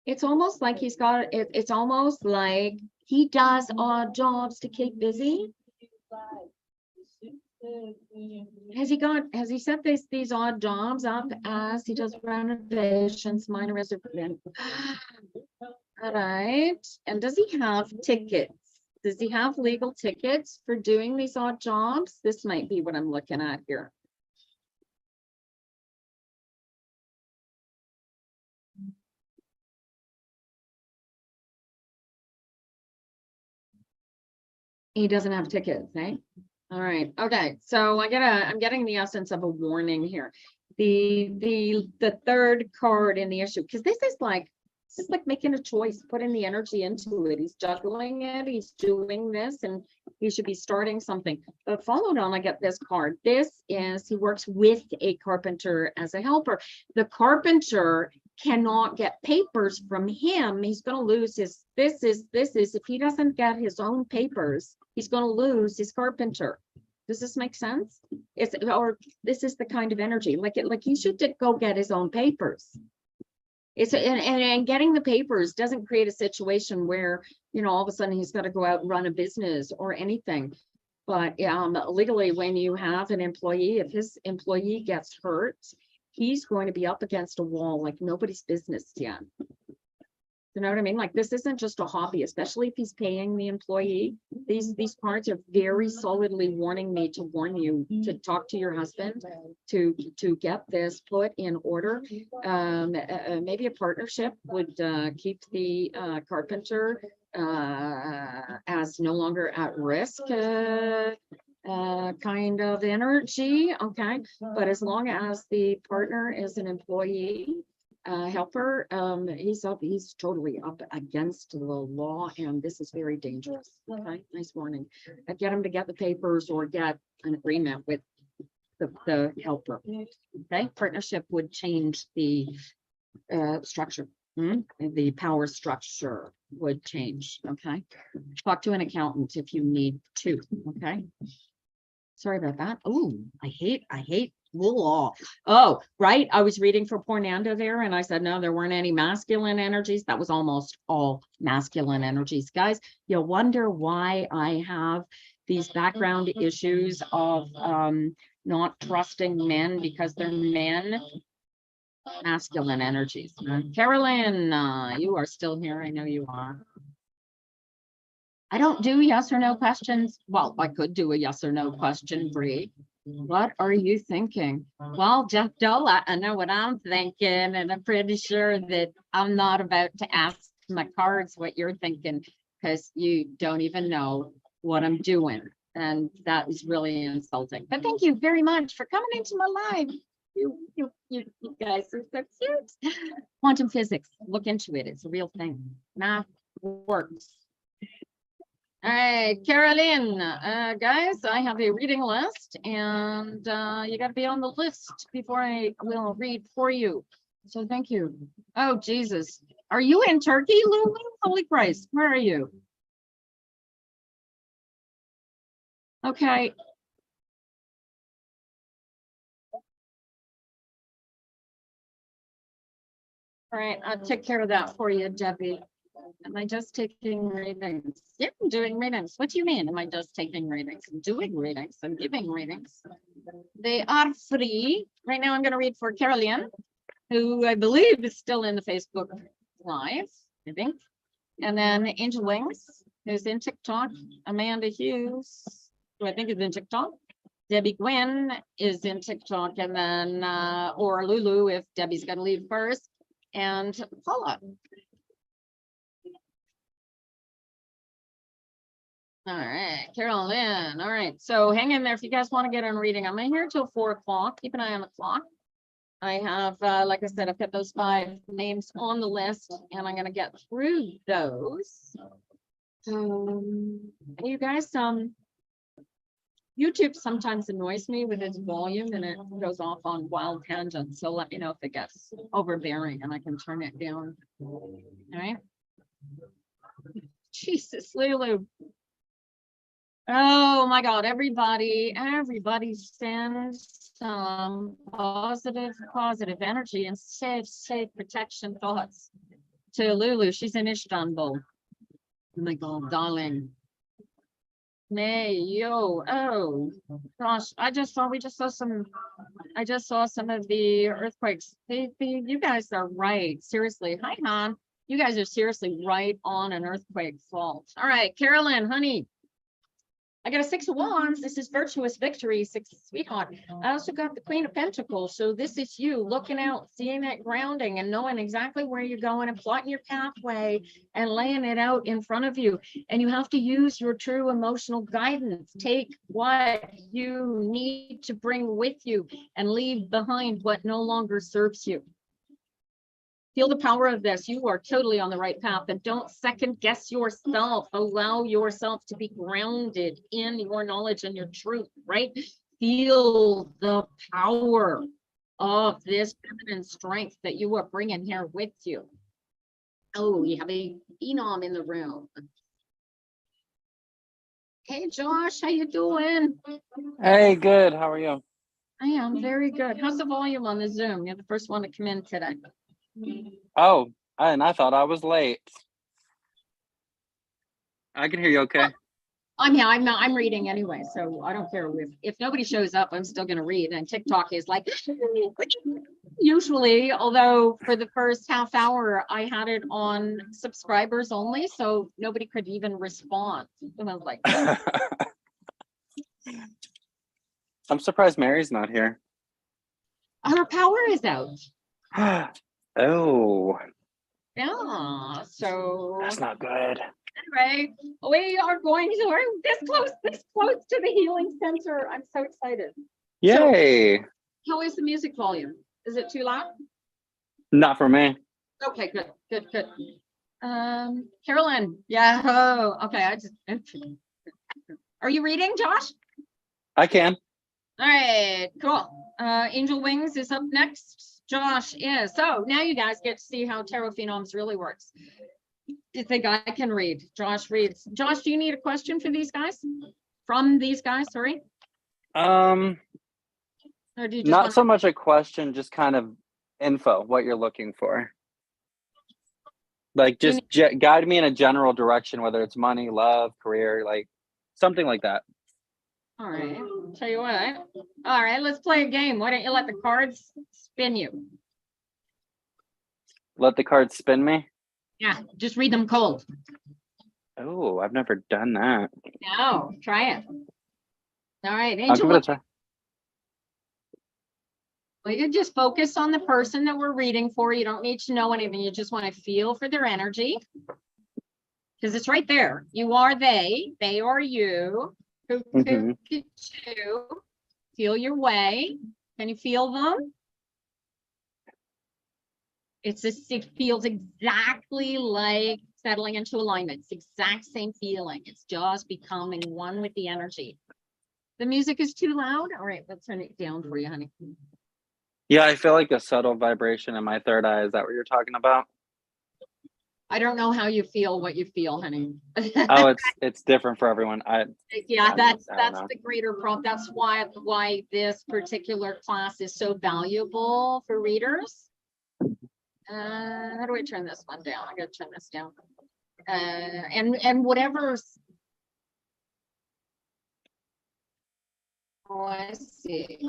it's almost like he's got it. It's almost like he does odd jobs to keep busy. Has he set these odd jobs up as he does renovations, minor reservation? All right. And does he have tickets? Does he have legal tickets for doing these odd jobs? This might be what I'm looking at here. He doesn't have tickets, eh? All right. Okay. So I'm getting the essence of a warning here. The third card in the issue, because this is like making a choice, putting the energy into it. He's juggling it, he's doing this, and he should be starting something. But followed on, I get this card. This is he works with a carpenter as a helper. The carpenter cannot get papers from him. He's going to lose his this is if he doesn't get his own papers, he's going to lose his carpenter. Does this make sense? Or this is the kind of energy like he should go get his own papers. It's and getting the papers doesn't create a situation where, you know, all of a sudden he's got to go out and run a business or anything. But legally, when you have an employee, if his employee gets hurt, he's going to be up against a wall like nobody's business yet. You know what I mean? Like, this isn't just a hobby, especially if he's paying the employee. These cards are very solidly warning me to warn you to talk to your husband to get this put in order. Maybe a partnership would keep the carpenter as no longer at risk kind of energy. Okay, but as long as the partner is an employee helper, he's totally up against the law, and this is very dangerous. Okay, nice warning. Get him to get the papers or get an agreement with the helper. Okay, partnership would change the structure. The power structure would change. Okay, talk to an accountant if you need to. Okay, sorry about that. Oh, I hate law. Oh, right. I was reading for Pornanda there, and I said, no, there weren't any masculine energies. That was almost all masculine energies. Guys, you'll wonder why I have these background issues of not trusting men because they're men. Masculine energies. Carolyn, you are still here. I know you are. I don't do yes or no questions. Well, I could do a yes or no question, Bree. What are you thinking? Well, Jeff Dola, I know what I'm thinking, and I'm pretty sure that I'm not about to ask my cards what you're thinking, because you don't even know what I'm doing. And that is really insulting. But thank you very much for coming into my live. You guys are so cute. Quantum physics, look into it. It's a real thing. Math works. All right, Carolyn, guys, I have a reading list, and you got to be on the list before I will read for you. So thank you. Oh, Jesus. Are you in Turkey, Lulu? Holy Christ, where are you? Okay. All right, I'll take care of that for you, Debbie. Am I just taking readings? Yeah, I'm doing readings. What do you mean? Am I just taking readings? I'm doing readings. I'm giving readings. They are free. Right now, I'm going to read for Carolyn, who I believe is still in the Facebook Live, I think. And then Angel Wings, who's in TikTok. Amanda Hughes, who I think is in TikTok. Debbie Gwynn is in TikTok. And then, or Lulu, if Debbie's going to leave first. And Paula. All right, Carolyn. All right, so hang in there if you guys want to get on reading. I'm in here till 4 o'clock. Keep an eye on the clock. I have, like I said, I've got those 5 names on the list, and I'm going to get through those. You guys, YouTube sometimes annoys me with its volume, and it goes off on wild tangents. So let me know if it gets overbearing, and I can turn it down. All right. Jesus, Lulu. Oh my God, everybody sends some positive energy and safe protection thoughts to Lulu. She's in Istanbul. Oh my God, darling. May, yo, oh gosh, we just saw some of the earthquakes. You guys are right. Seriously. Hi, hon. You guys are seriously right on an earthquake fault. All right, Carolyn, honey. I got a 6 of Wands. This is virtuous victory, 6 sweetheart. I also got the Queen of Pentacles. So this is you looking out, seeing that grounding and knowing exactly where you're going and plotting your pathway and laying it out in front of you. And you have to use your true emotional guidance. Take what you need to bring with you and leave behind what no longer serves you. Feel the power of this. You are totally on the right path, and don't second guess yourself. Allow yourself to be grounded in your knowledge and your truth, right? Feel the power of this feminine strength that you are bringing here with you. Oh, you have a phenom in the room. Hey, Josh, how you doing? Hey, good. How are you? I am very good. How's the volume on the Zoom? You're the first one to come in today. Oh, and I thought I was late. I can hear you okay. I'm reading anyway, so I don't care if nobody shows up, I'm still going to read. And TikTok is like, usually, although for the first half hour, I had it on subscribers only, so nobody could even respond. And I was like, I'm surprised Mary's not here. Her power is out. Oh. Yeah, so that's not good. Anyway, we are going to, we're this close to the healing center. I'm so excited. Yay. So, how is the music volume? Is it too loud? Not for me. Okay, good. Carolyn, yeah. Oh, okay. Are you reading, Josh? I can. All right, cool. Angel Wings is up next. Josh is. So now you guys get to see how Tarot Phenoms really works. You think I can read? Josh reads. Josh, do you need a question for these guys? From these guys, sorry. Or do you just not so much a question, just kind of info, what you're looking for. Like just guide me in a general direction, whether it's money, love, career, like something like that. All right, tell you what. All right, let's play a game. Why don't you let the cards spin you? Let the cards spin me? Yeah, just read them cold. Oh, I've never done that. No, try it. All right, I'll Angel. give it a try. Well, you just focus on the person that we're reading for. You don't need to know anything. You just want to feel for their energy. Because it's right there. You are they are you. Who could you feel your way? Can you feel them? It feels exactly like settling into alignment. It's the exact same feeling. It's just becoming one with the energy. The music is too loud. All right, let's turn it down for you, honey. Yeah, I feel like a subtle vibration in my third eye. Is that what you're talking about? I don't know how you feel what you feel, honey. Oh, it's different for everyone. Yeah, that's know. the greater problem. That's why this particular class is so valuable for readers. How do I turn this one down? I gotta turn this down. And whatever. Oh, I see.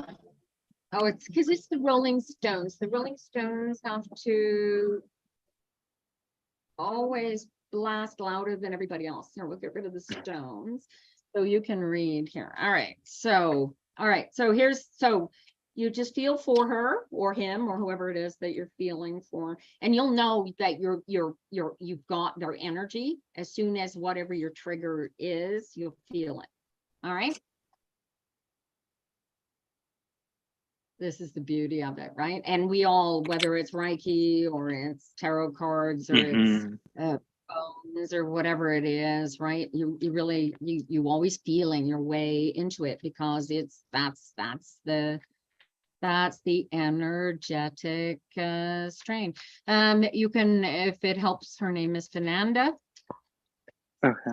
Oh, it's because it's the Rolling Stones. The Rolling Stones have to always blast louder than everybody else. Here, we'll get rid of the Stones so you can read here. All right. So you just feel for her or him or whoever it is that you're feeling for, and you'll know that you've got their energy as soon as whatever your trigger is, you'll feel it. All right. This is the beauty of it, right? And we all, whether it's Reiki or it's tarot cards or it's bones or whatever it is, right? You really you always feeling your way into it because that's the energetic strain. You can, if it helps, her name is Fernanda. Okay.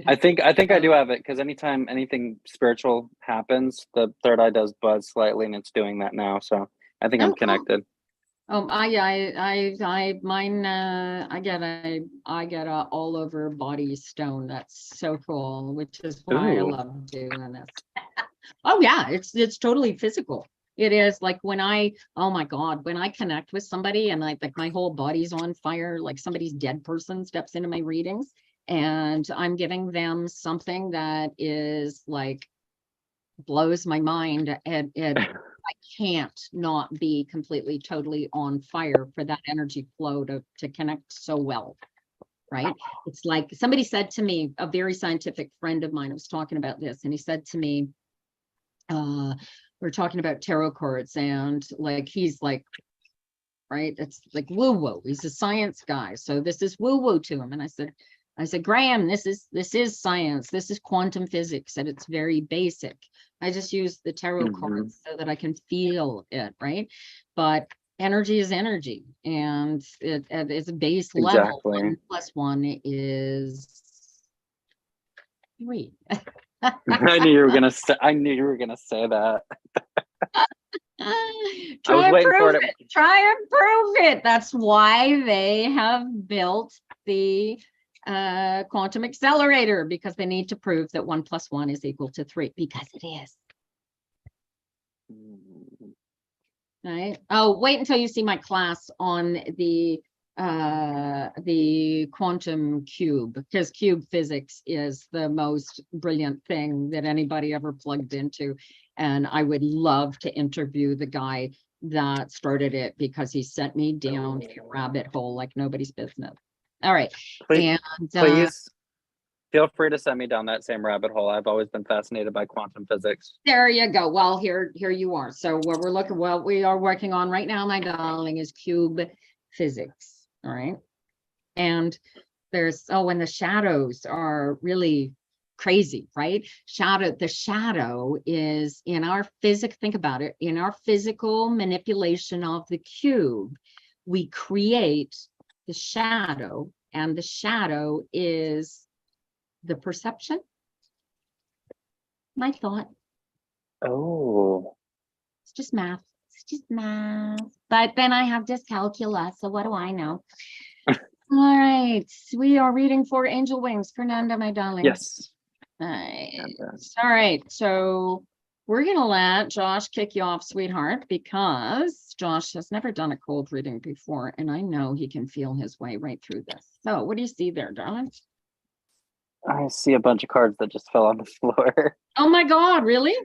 I think I do have it because anytime anything spiritual happens, the third eye does buzz slightly, and it's doing that now. So I think I'm connected. Cool. I get a all over body stone. That's so cool, which is why I love doing this. Oh yeah, it's totally physical. It is like when oh my God, when I connect with somebody and like my whole body's on fire, like somebody's dead person steps into my readings and I'm giving them something that is like blows my mind, and I can't not be completely totally on fire for that energy flow to connect so well, right? It's like somebody said to me, a very scientific friend of mine was talking about this, and he said to me, we're talking about tarot cards, and like he's like, right, it's like woo woo, he's a science guy, so this is woo woo to him. And I said, Graham, this is science, this is quantum physics, and it's very basic. I just use the tarot cards so that I can feel it, right? But energy is energy, and it's a base level. 1 + 1 is 3. I knew you were gonna say that. Try and prove it. That's why they have built the quantum accelerator, because they need to prove that 1 + 1 is equal to 3, because it is. Right. Oh, wait until you see my class on the quantum cube, because cube physics is the most brilliant thing that anybody ever plugged into. And I would love to interview the guy that started it, because he sent me down a rabbit hole like nobody's business. All right. Please feel free to send me down that same rabbit hole. I've always been fascinated by quantum physics. There you go. Well, here you are. So what we are working on right now, my darling, is cube physics. All right. And when the shadows are really crazy, right? The shadow is in our think about it, in our physical manipulation of the cube, we create the shadow, and the shadow is the perception. My thought. Oh. It's just math. But then I have dyscalculia, so what do I know? All right. We are reading for Angel Wings. Fernanda, my darling. Yes. Nice. All right. So we're going to let Josh kick you off, sweetheart, because Josh has never done a cold reading before, and I know he can feel his way right through this. So what do you see there, darling? I see a bunch of cards that just fell on the floor. Oh my God, really?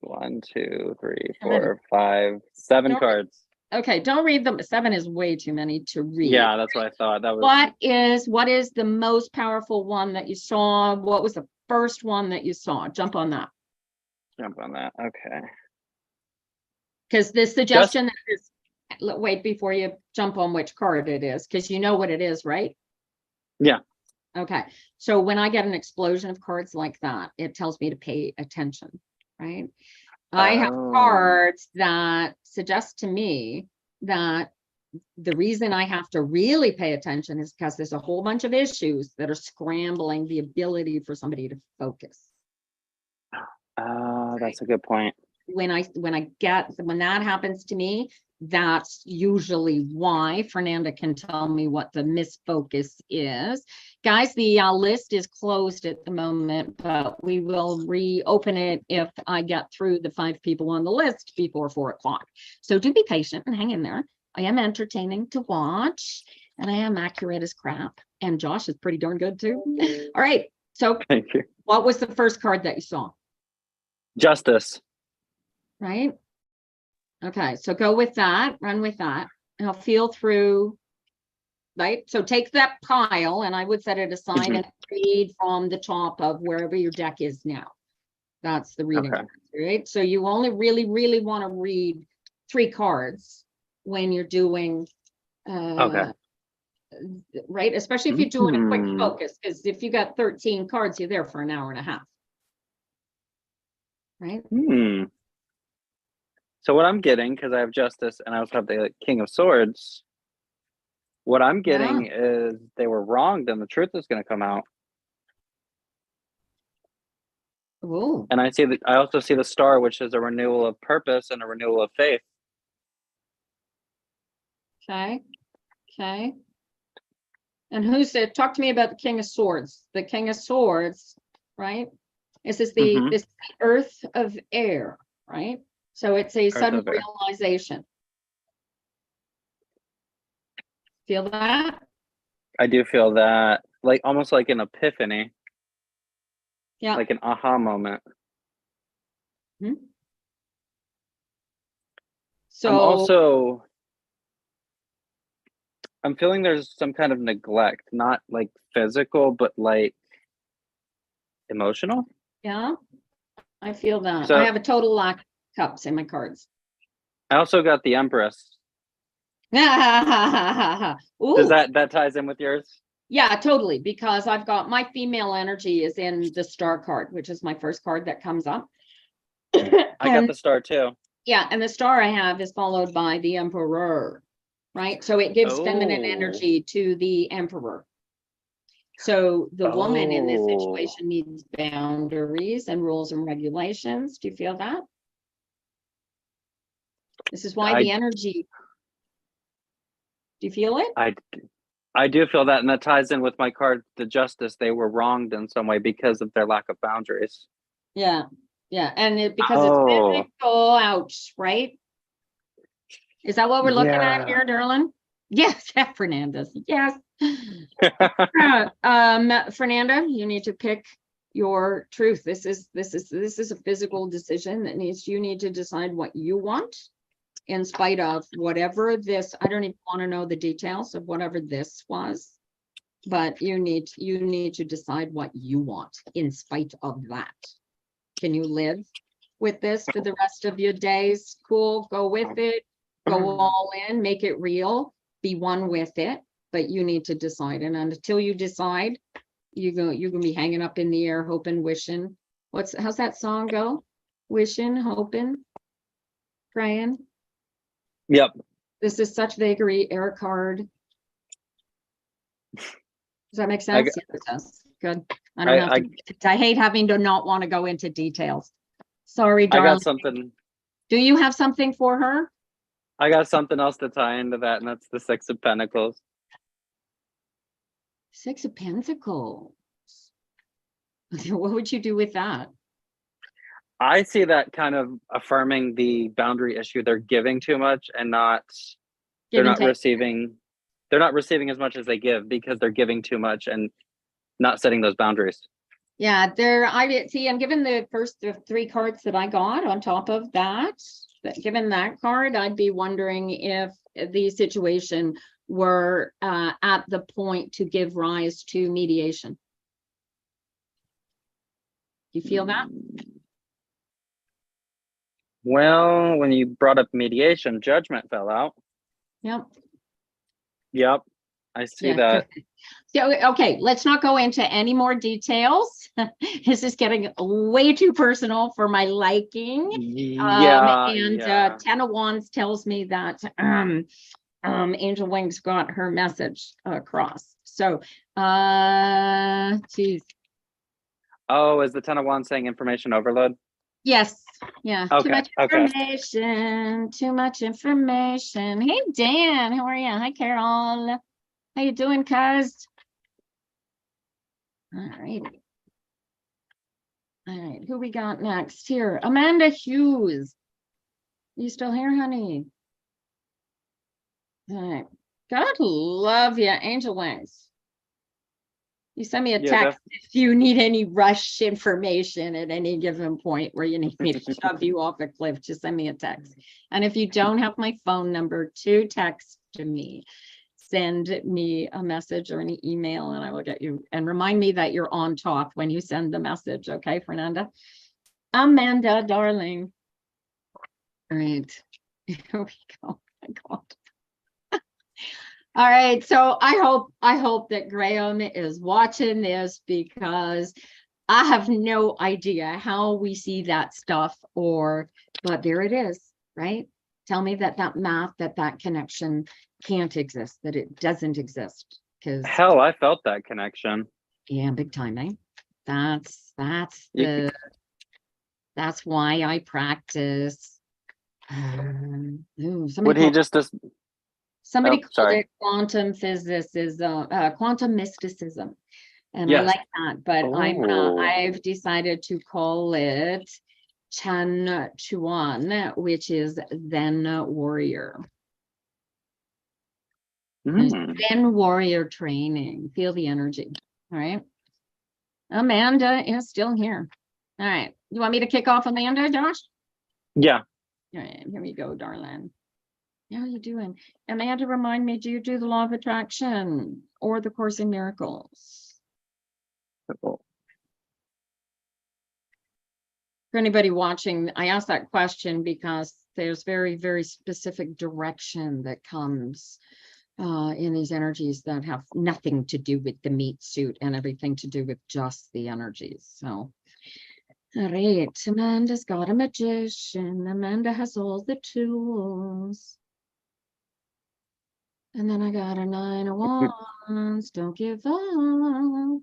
1, 2, 3, Seven. 4, 5, 7 Don't read- cards. Okay, don't read them. 7 is way too many to read. Yeah, that's what I thought. That was What is the most powerful one that you saw? What was the first one that you saw? Jump on that. jump on that. Okay. Because the suggestion is, wait before you jump on which card it is, because you know what it is, right? Yeah. Okay. So when I get an explosion of cards like that, it tells me to pay attention, right? I have Oh. cards that suggest to me that the reason I have to really pay attention is because there's a whole bunch of issues that are scrambling the ability for somebody to focus. That's a good point. When that happens to me, that's usually why. Fernanda can tell me what the misfocus is. Guys, the list is closed at the moment, but we will reopen it if I get through the 5 people on the list before 4 o'clock. So do be patient and hang in there. I am entertaining to watch, and I am accurate as crap. And Josh is pretty darn good too. All right. So Thank you. what was the first card that you saw? Justice. Right? Okay, so go with that, run with that. And I'll feel through, right? So take that pile, and I would set it aside and read from the top of wherever your deck is now. That's the reading, right? So you only really want to read 3 cards when you're doing, right? Especially if you're doing a quick focus, because if you got 13 cards, you're there for an hour and a half. Right? So what I'm getting, because I have Justice and I also have the King of Swords, what I'm getting is they were wronged and the truth is going to come out. Ooh. And I also see the Star, which is a renewal of purpose and a renewal of faith. Okay. And who's it? Talk to me about the King of Swords. The King of Swords, right? This is this earth of air, right? So it's a sudden realization. Feel that? I do feel that, like almost like an epiphany. Yeah. Like an aha moment. So I'm feeling there's some kind of neglect, not like physical, but like emotional. Yeah, I feel that. So I have a total lack of cups in my cards. I also got the Empress. Does that ties in with yours? Yeah, totally. Because I've got my female energy is in the Star card, which is my first card that comes up. I got the Star too. Yeah, and the Star I have is followed by the Emperor, right? So it gives feminine energy to the Emperor. So the woman in this situation needs boundaries and rules and regulations. Do you feel that? This is why the energy. Do you feel it? I do feel that, and that ties in with my card, the Justice. They were wronged in some way because of their lack of boundaries. Yeah, and because it's physical, ouch, right? Is that what we're looking at here, darling? Yes, Fernandez. Yes. Fernanda, you need to pick your truth. This is a physical decision that you need to decide what you want in spite of whatever this. I don't even want to know the details of whatever this was, but you need to decide what you want in spite of that. Can you live with this for the rest of your days? Cool. Go with it. Go all in. Make it real. Be one with it. But you need to decide. And until you decide, you're gonna be hanging up in the air, hoping, wishing. How's that song go? Wishing, hoping, praying. Yep. This is such vagary, air card. Does that make sense? Yes, it does. Good. I hate having to not want to go into details. Sorry, darling. I got something. Do you have something for her? I got something else to tie into that, and that's the 6 of Pentacles. 6 of Pentacles. What would you do with that? I see that kind of affirming the boundary issue. They're giving too much and they're not receiving as much as they give because they're giving too much. And not setting those boundaries. Yeah, I see, and given the first 3 cards that I got on top of that, given that card, I'd be wondering if the situation were at the point to give rise to mediation. You feel that? Well, when you brought up mediation, judgment fell out. Yep. Yep, I see Yeah. that. So, okay, let's not go into any more details. This is getting way too personal for my liking. Yeah, And yeah. 10 of Wands tells me that Angel Wings got her message across. So, geez. Oh, is the 10 of Wands saying information overload? Yes. Yeah. Okay, Too much okay. information. Too much information. Hey, Dan, how are you? Hi, Carol. How you doing, cuz? All right. All right, who we got next here? Amanda Hughes. You still here, honey? All right. God love you, Angel Wings. You send me a Yeah, text if you need any rush information at any given point where you need me to shove you off a cliff, just send me a text. And if you don't have my phone number to text to me, send me a message or an email and I will get you. And remind me that you're on top when you send the message. Okay, Fernanda? Amanda, darling. All right. Here we go. Oh my God. All right, so I hope that Graham is watching this because I have no idea how we see that stuff but there it is, right? Tell me that math, that connection can't exist, that it doesn't exist. Because hell, I felt that connection. Yeah, big time, eh? That's You- that's why I practice. Would he just Somebody oh, called sorry. it quantum physicism, quantum mysticism, and I Yes. like that. But Oh. I've decided to call it Chan Chuan, which is Zen warrior. Zen warrior training. Feel the energy. All right. Amanda is still here. All right. You want me to kick off Amanda, Josh? Yeah. All right. Here we go, darling. How are you doing? Amanda, remind me, do you do the law of attraction or the Course in Miracles? For anybody watching, I asked that question because there's very, very specific direction that comes in these energies that have nothing to do with the meat suit and everything to do with just the energies. So, all right, Amanda's got a magician. Amanda has all the tools. And then I got a 9 of Wands. Don't give up.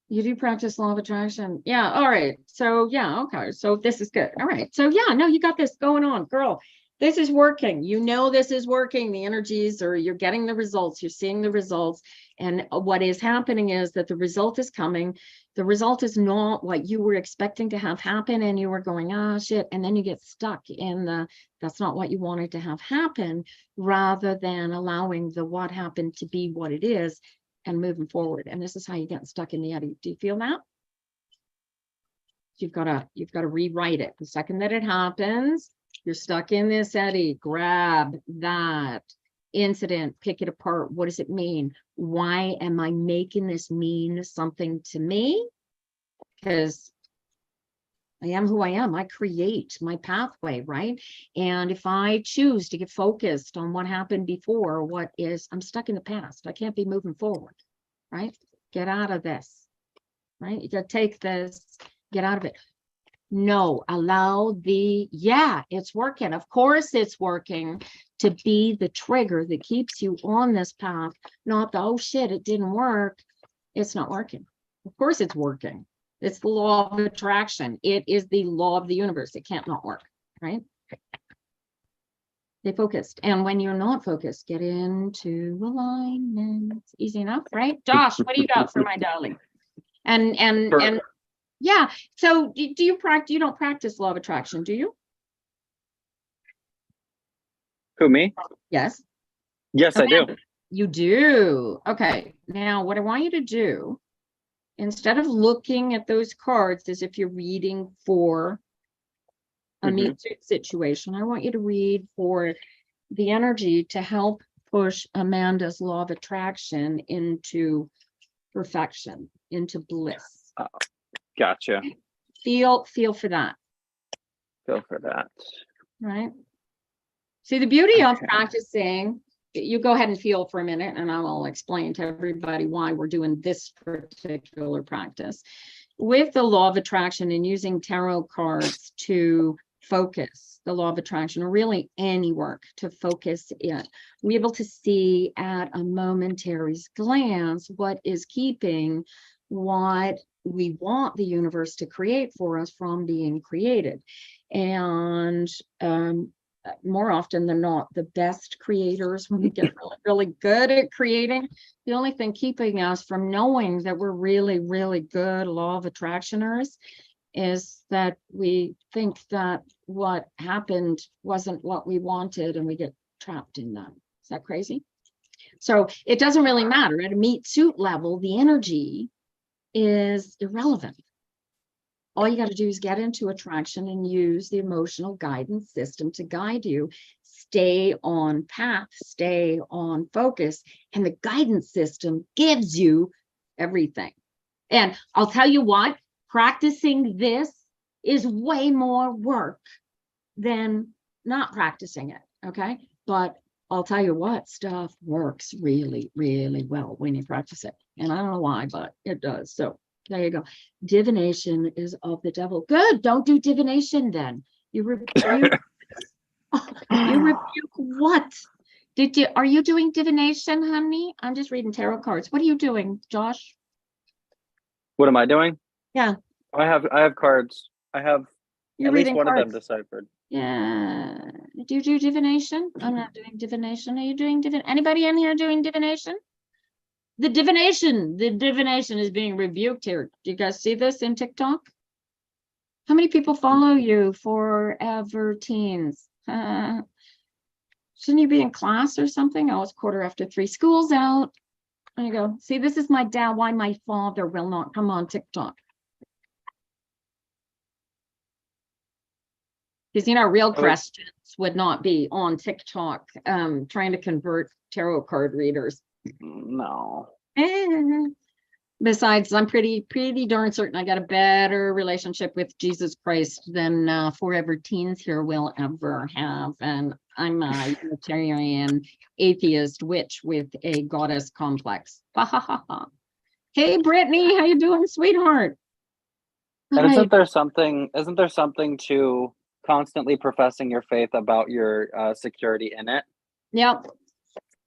You do practice law of attraction. Yeah. All right. So yeah. Okay. So this is good. All right. So yeah, no, you got this going on, girl. This is working. You know, this is working. The energies are, you're getting the results. You're seeing the results. And what is happening is that the result is coming. The result is not what you were expecting to have happen. And you were going, ah, shit. And then you get stuck in that's not what you wanted to have happen, rather than allowing the what happened to be what it is and moving forward. And this is how you get stuck in the eddy. Do you feel that? You've got to rewrite it. The second that it happens, you're stuck in this eddy. Grab that incident, pick it apart. What does it mean? Why am I making this mean something to me? Because I am who I am. I create my pathway, right? And if I choose to get focused on what happened before, I'm stuck in the past. I can't be moving forward, right? Get out of this, right? You got to take this, get out of it. No, allow it's working. Of course it's working to be the trigger that keeps you on this path, not the, oh shit, it didn't work. It's not working. Of course it's working. It's the law of attraction. It is the law of the universe. It can't not work, right? Stay focused. And when you're not focused, get into alignment. It's easy enough, right? Josh, what do you got for my darling? And yeah. So do you practice? You don't practice law of attraction, do you? Who, me? Yes. Yes, Okay. I do. You do. Okay. Now, what I want you to do instead of looking at those cards as if you're reading for a meat suit situation, I want you to read for the energy to help push Amanda's law of attraction into perfection, into bliss. Gotcha. Feel for that. Feel for that. Right. See, the beauty of Okay. practicing, you go ahead and feel for a minute, and I will explain to everybody why we're doing this particular practice. With the law of attraction and using tarot cards to focus the law of attraction, or really any work to focus it, we're able to see at a momentary glance what is keeping what we want the universe to create for us from being created. And more often than not, the best creators, when we get really, really good at creating, the only thing keeping us from knowing that we're really, really good law of attractioners is that we think that what happened wasn't what we wanted, and we get trapped in that. Is that crazy? So it doesn't really matter. At a meat suit level, the energy is irrelevant. All you got to do is get into attraction and use the emotional guidance system to guide you. Stay on path, stay on focus, and the guidance system gives you everything. And I'll tell you what, practicing this is way more work than not practicing it, okay? But I'll tell you what, stuff works really, really well when you practice it. And I don't know why, but it does. So there you go. Divination is of the devil. Good. Don't do divination then. You rebuke. You rebuke what? Are you doing divination, honey? I'm just reading tarot cards. What are you doing, Josh? What am I doing? Yeah. I have cards. I have You're at least reading one cards. of them deciphered. Yeah. Do you do divination? I'm not doing divination. Are you doing anybody in here doing divination? The divination is being rebuked here. Do you guys see this in TikTok? How many people follow you, forever teens? Shouldn't you be in class or something? Oh, it's 3:15. School's out. There you go. See, this is my dad. Why my father will not come on TikTok. Because, real Christians would not be on TikTok trying to convert tarot card readers. No. Besides, I'm pretty darn certain I got a better relationship with Jesus Christ than forever teens here will ever have. And I'm a Unitarian atheist witch with a goddess complex. Ha ha ha ha. Hey, Brittany, how you doing, sweetheart? And isn't there something to constantly professing your faith about your security in it?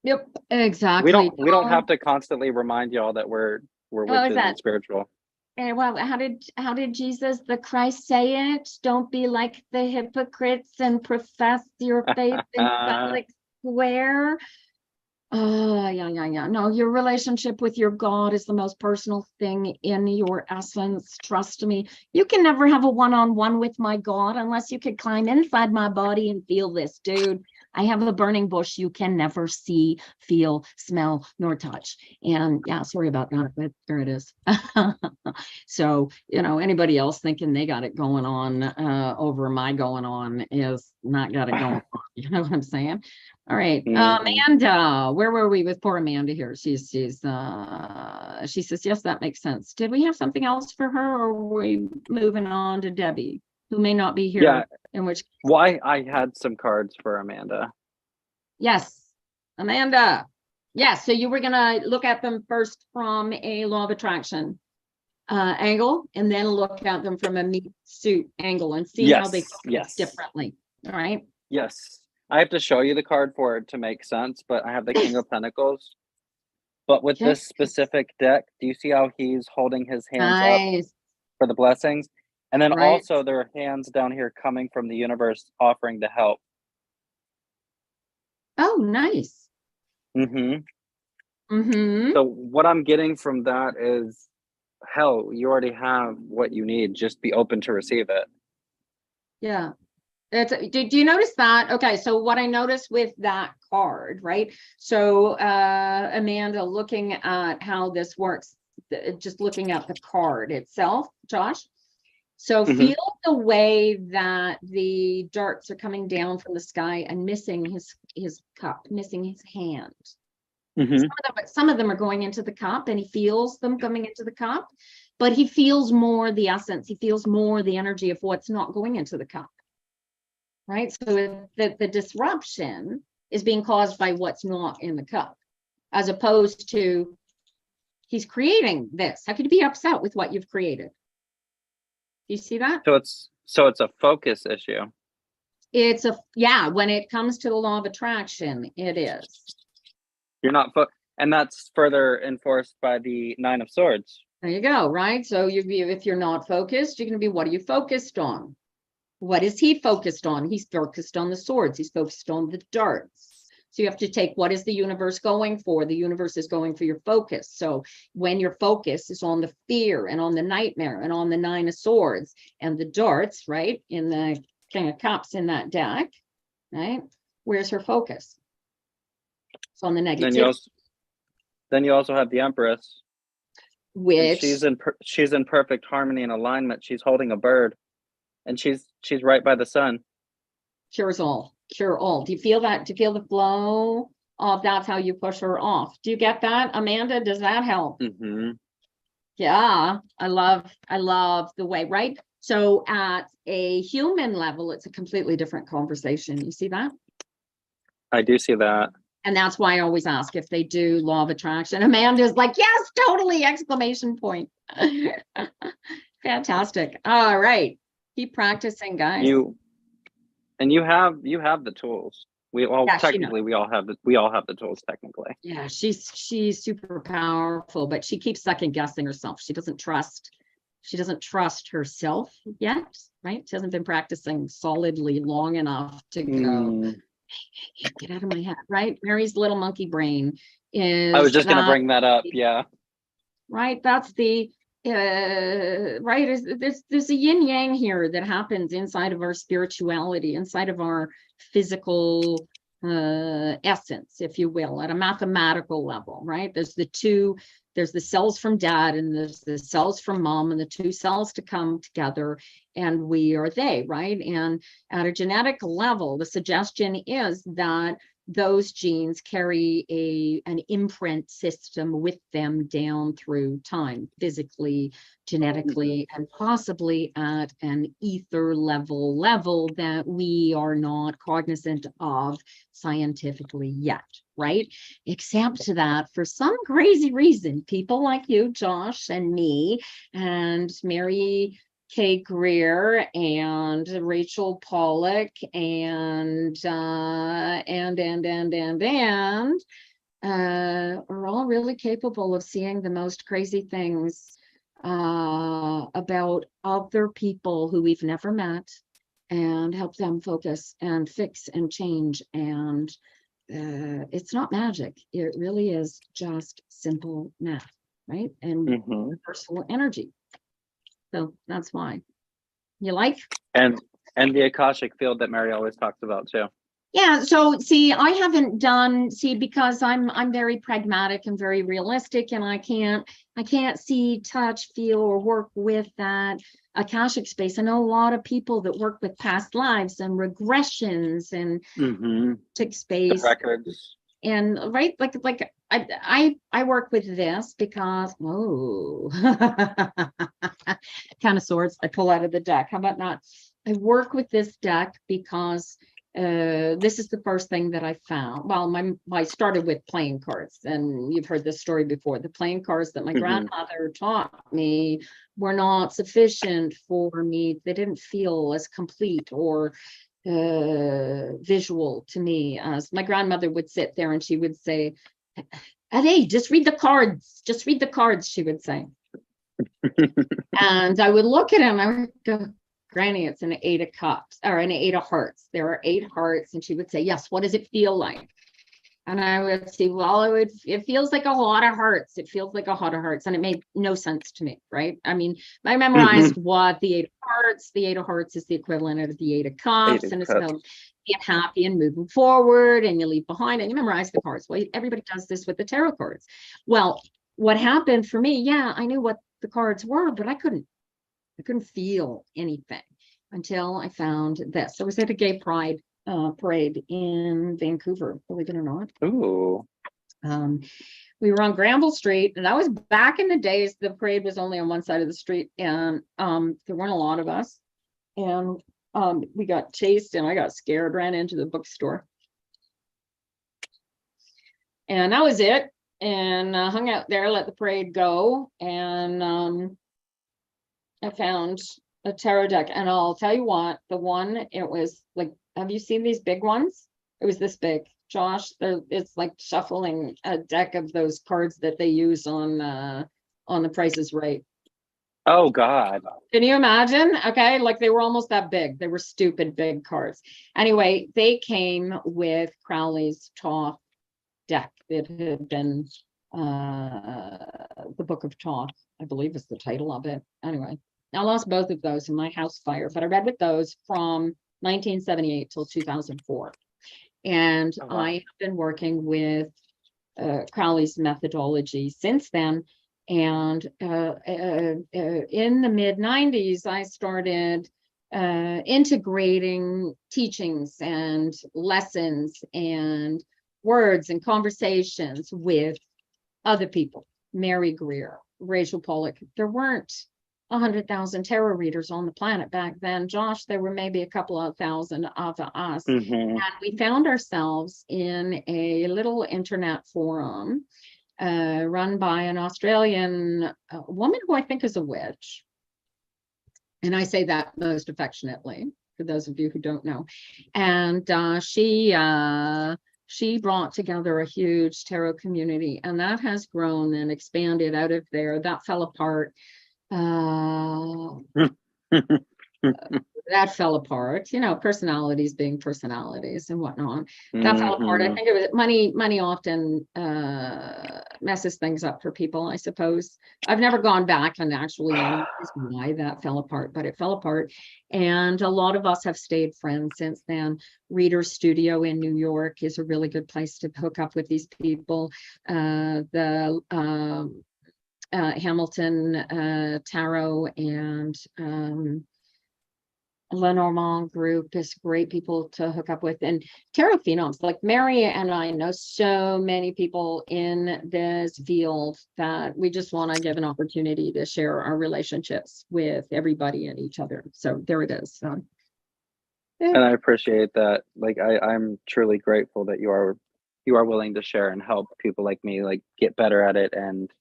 Yep, exactly. We don't have to constantly remind y'all that we're witches and spiritual. Well, how did Jesus the Christ say it? Don't be like the hypocrites and profess your faith in public square. Yeah. No, your relationship with your God is the most personal thing in your essence. Trust me. You can never have a one-on-one with my God unless you could climb inside my body and feel this, dude. I have a burning bush you can never see, feel, smell, nor touch. And yeah, sorry about that, but there it is. So, anybody else thinking they got it going on over my going on is not got it going on. You know what I'm saying? All right. Amanda, where were we with poor Amanda here? She says, yes, that makes sense. Did we have something else for her, or were we moving on to Debbie, who may not be here? Yeah. In which Why I had some cards for Amanda. Yes, Amanda. Yes, so you were gonna look at them first from a law of attraction angle, and then look at them from a meat suit angle and see how they focus differently. All right. Yes. I have to show you the card for it to make sense, but I have the King of Pentacles. But with this specific deck, do you see how he's holding his hands up for the blessings? And then also there are hands down here coming from the universe offering to help. Oh, nice. So what I'm getting from that is, hell, you already have what you need. Just be open to receive it. Yeah. Did you notice that? Okay, so what I noticed with that card, right? So Amanda, looking at how this works, just looking at the card itself, Josh. So Mhm. feel the way that the darts are coming down from the sky and missing his cup, missing his hand. Mhm. Some of them are going into the cup, and he feels them coming into the cup, but he feels more the essence. He feels more the energy of what's not going into the cup. Right? So the disruption is being caused by what's not in the cup, as opposed to he's creating this. How could you be upset with what you've created? Do you see that? So it's a focus issue. It's yeah, when it comes to the law of attraction, it is. You're not and that's further enforced by the 9 of Swords. There you go, right? So if you're not focused, you're going to be, what are you focused on? What is he focused on? He's focused on the swords. He's focused on the darts. So you have to take, what is the universe going for? The universe is going for your focus. So when your focus is on the fear and on the nightmare and on the 9 of Swords and the darts, right, in the King of Cups in that deck, right, where's her focus? It's on the negative. Then you also have the Empress, which she's in perfect harmony and alignment. She's holding a bird, and she's right by the sun. Cure all. Do you feel that? Do you feel the flow of that's how you push her off? Do you get that, Amanda? Does that help? Mm-hmm. Yeah, I love the way, right? So at a human level, it's a completely different conversation. You see that? I do see that. And that's why I always ask if they do law of attraction. Amanda's like, yes, totally, exclamation point. Fantastic. All right. Keep practicing, guys. You have the tools. Technically we all have the tools technically. Yeah, she's super powerful, but she keeps second guessing herself. She doesn't trust herself yet, right? She hasn't been practicing solidly long enough to go, hey, get out of my head, right? Mary's little monkey brain is. I was just gonna bring that up, yeah. Right, that's the right, is there's a yin yang here that happens inside of our spirituality, inside of our physical essence, if you will, at a mathematical level, right? There's the cells from dad and there's the cells from mom, and the two cells to come together, and we are they, right? And at a genetic level, the suggestion is that those genes carry an imprint system with them down through time, physically, genetically, and possibly at an ether level that we are not cognizant of scientifically yet, right? Except that for some crazy reason, people like you, Josh, and me, and Mary Kay Greer and Rachel Pollack and are all really capable of seeing the most crazy things about other people who we've never met, and help them focus and fix and change. And it's not magic. It really is just simple math, right? And universal energy. So that's why. You like? And the Akashic field that Mary always talks about too. Yeah, so see, I haven't done, because I'm very pragmatic and very realistic, and I can't see, touch, feel, or work with that Akashic space. I know a lot of people that work with past lives and regressions and space. The records. And right, like I work with this because kind of swords I pull out of the deck. How about not? I work with this deck because this is the first thing that I found. Well, I started with playing cards, and you've heard this story before. The playing cards that my grandmother taught me were not sufficient for me. They didn't feel as complete or visual to me, as my grandmother would sit there and she would say, "Hey, just read the cards, she would say. And I would look at him, I would go, "Granny, it's an 8 of cups or an 8 of hearts. There are 8 hearts." And she would say, "Yes, what does it feel like?" And I would say, "Well, it feels like a lot of hearts. It feels like a lot of hearts." And it made no sense to me, right? I mean, I memorized what the 8 of hearts is the equivalent of the 8 of cups, and it's about being happy and moving forward, and you leave behind, and you memorize the cards. Well, everybody does this with the tarot cards. Well, what happened for me, yeah, I knew what the cards were, but I couldn't feel anything until I found this. I was at a gay pride parade in Vancouver, believe it or not. Ooh. We were on Granville Street, and that was back in the days. The parade was only on one side of the street, and there weren't a lot of us. And we got chased, and I got scared, ran into the bookstore. And that was it. And hung out there, let the parade go. And I found a tarot deck. And I'll tell you what, the one, it was like, have you seen these big ones? It was this big. Josh, it's like shuffling a deck of those cards that they use on The Price is Right. Oh God. Can you imagine? Okay, like they were almost that big. They were stupid big cards. Anyway, they came with Crowley's Thoth deck. It had been the Book of Thoth, I believe is the title of it. Anyway, I lost both of those in my house fire, but I read with those from 1978 till 2004. And Oh, wow. I have been working with Crowley's methodology since then. And in the mid 90s, I started integrating teachings and lessons and words and conversations with other people. Mary Greer, Rachel Pollack. There weren't 100,000 tarot readers on the planet back then. Josh, there were maybe a couple of thousand of us. Mhm. And we found ourselves in a little internet forum run by an Australian woman who I think is a witch. And I say that most affectionately for those of you who don't know. And she brought together a huge tarot community, and that has grown and expanded out of there. That fell apart. That fell apart, you know, personalities being personalities and whatnot. That fell apart. I Mhm. think it was money often messes things up for people, I suppose. I've never gone back and actually analyzed why that fell apart, but it fell apart. And a lot of us have stayed friends since then. Reader Studio in New York is a really good place to hook up with these people. The Hamilton Tarot and Lenormand group is great people to hook up with. And tarot phenoms, like Mary and I know so many people in this field that we just want to give an opportunity to share our relationships with everybody and each other. So there it is. So, And I appreciate that. Like I'm truly grateful that you are willing to share and help people like me like get better at it and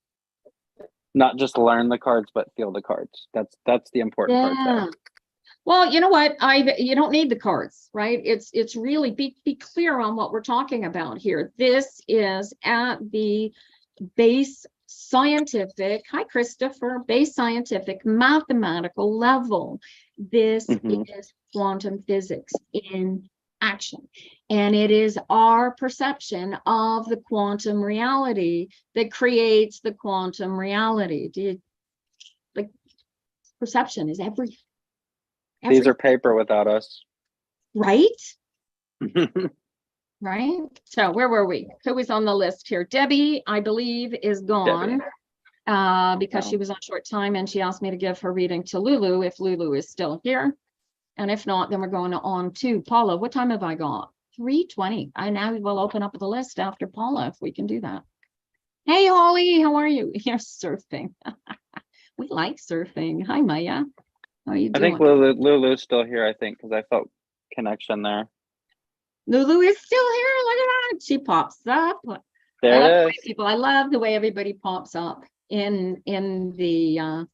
not just learn the cards but feel the cards. That's the important part there. Well, you know what? You don't need the cards, right? It's really be clear on what we're talking about here. This is at the base scientific, hi Christopher, base scientific mathematical level. This is quantum physics in action. And it is our perception of the quantum reality that creates the quantum reality. Like perception is everything. These are paper without us. Right? Right? So where were we? Who was on the list here? Debbie, I believe, is gone because she was on short time, and she asked me to give her reading to Lulu if Lulu is still here. And if not, then we're going on to Paula. What time have I got? 3:20. I now will open up the list after Paula if we can do that. Hey, Holly, how are you? You're surfing. We like surfing. Hi, Maya. How are you doing? I think Lulu's still here, I think, because I felt connection there. Lulu is still here. Look at that. She pops up. There it is. People, I love the way everybody pops up in the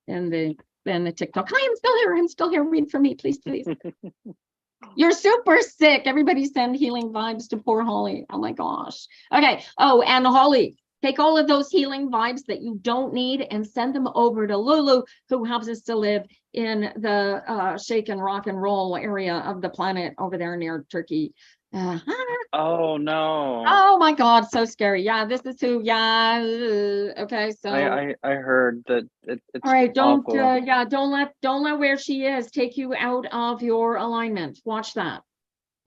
TikTok. Hi, I'm still here. I'm still here. Read for me, please, please. You're super sick. Everybody send healing vibes to poor Holly. Oh my gosh. Okay. Oh, and Holly, take all of those healing vibes that you don't need and send them over to Lulu, who happens to live in the shake and rock and roll area of the planet over there near Turkey. Oh no. Oh my God, so scary. Yeah, this is who. Yeah. Okay, so I heard that it's all right. Don't awful. don't let where she is take you out of your alignment. Watch that.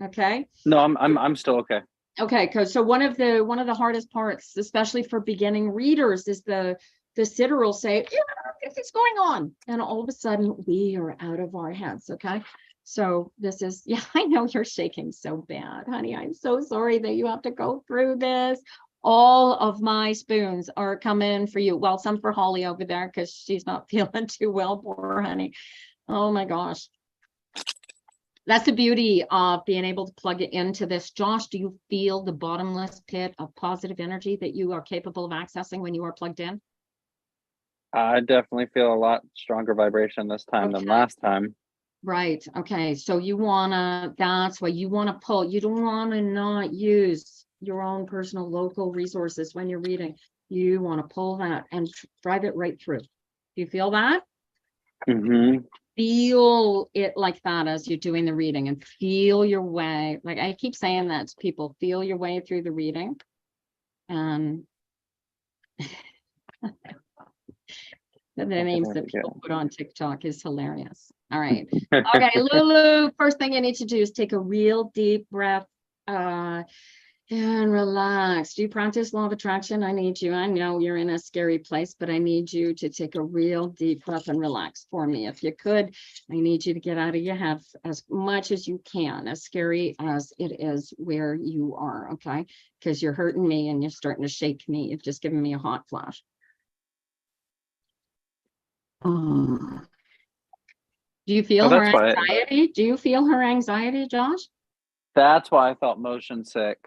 Okay. No, I'm still okay. Okay, because so one of the hardest parts, especially for beginning readers, is the sitter will say, yeah, this is going on. And all of a sudden we are out of our heads. Okay. So this is, yeah, I know you're shaking so bad, honey. I'm so sorry that you have to go through this. All of my spoons are coming for you. Well, some for Holly over there because she's not feeling too well, poor honey. Oh my gosh. That's the beauty of being able to plug it into this. Josh, do you feel the bottomless pit of positive energy that you are capable of accessing when you are plugged in? I definitely feel a lot stronger vibration this time than last time. Right. Okay. So you wanna, that's why you wanna pull, you don't wanna not use your own personal local resources when you're reading. You wanna pull that and drive it right through. Do you feel that? Mm-hmm. Feel it like that as you're doing the reading and feel your way. Like I keep saying that to people, feel your way through the reading. And the names that people put on TikTok is hilarious. All right. Okay, Lulu, first thing you need to do is take a real deep breath and relax. Do you practice law of attraction? I need you. I know you're in a scary place, but I need you to take a real deep breath and relax for me. If you could, I need you to get out of your head as much as you can, as scary as it is where you are, okay? Because you're hurting me and you're starting to shake me. You've just given me a hot flash. Do you feel her anxiety? Do you feel her anxiety, Josh? That's why I felt motion sick.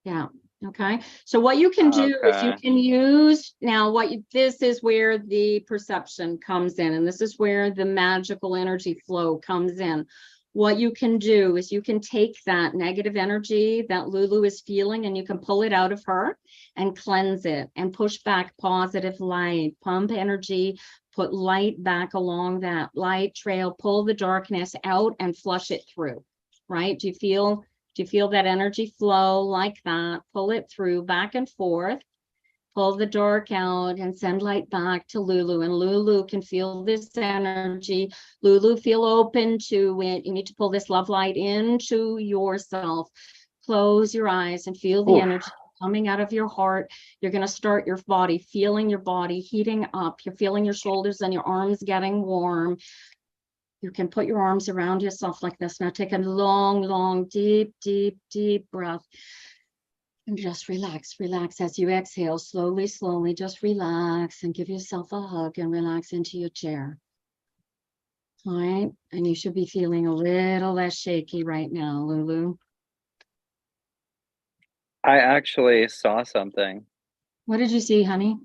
Yeah. Okay. So what you can do is you can use now this is where the perception comes in, and this is where the magical energy flow comes in. What you can do is you can take that negative energy that Lulu is feeling and you can pull it out of her and cleanse it and push back positive light, pump energy, put light back along that light trail, pull the darkness out and flush it through, right? Do you feel that energy flow like that? Pull it through back and forth. Pull the dark out and send light back to Lulu. And Lulu can feel this energy. Lulu, feel open to it. You need to pull this love light into yourself. Close your eyes and feel the energy coming out of your heart. You're going to start your body, feeling your body heating up. You're feeling your shoulders and your arms getting warm. You can put your arms around yourself like this. Now take a long, deep, deep, deep breath. And just relax, relax as you exhale. Slowly, slowly, just relax and give yourself a hug and relax into your chair. All right. And you should be feeling a little less shaky right now, Lulu. I actually saw something. What did you see, honey?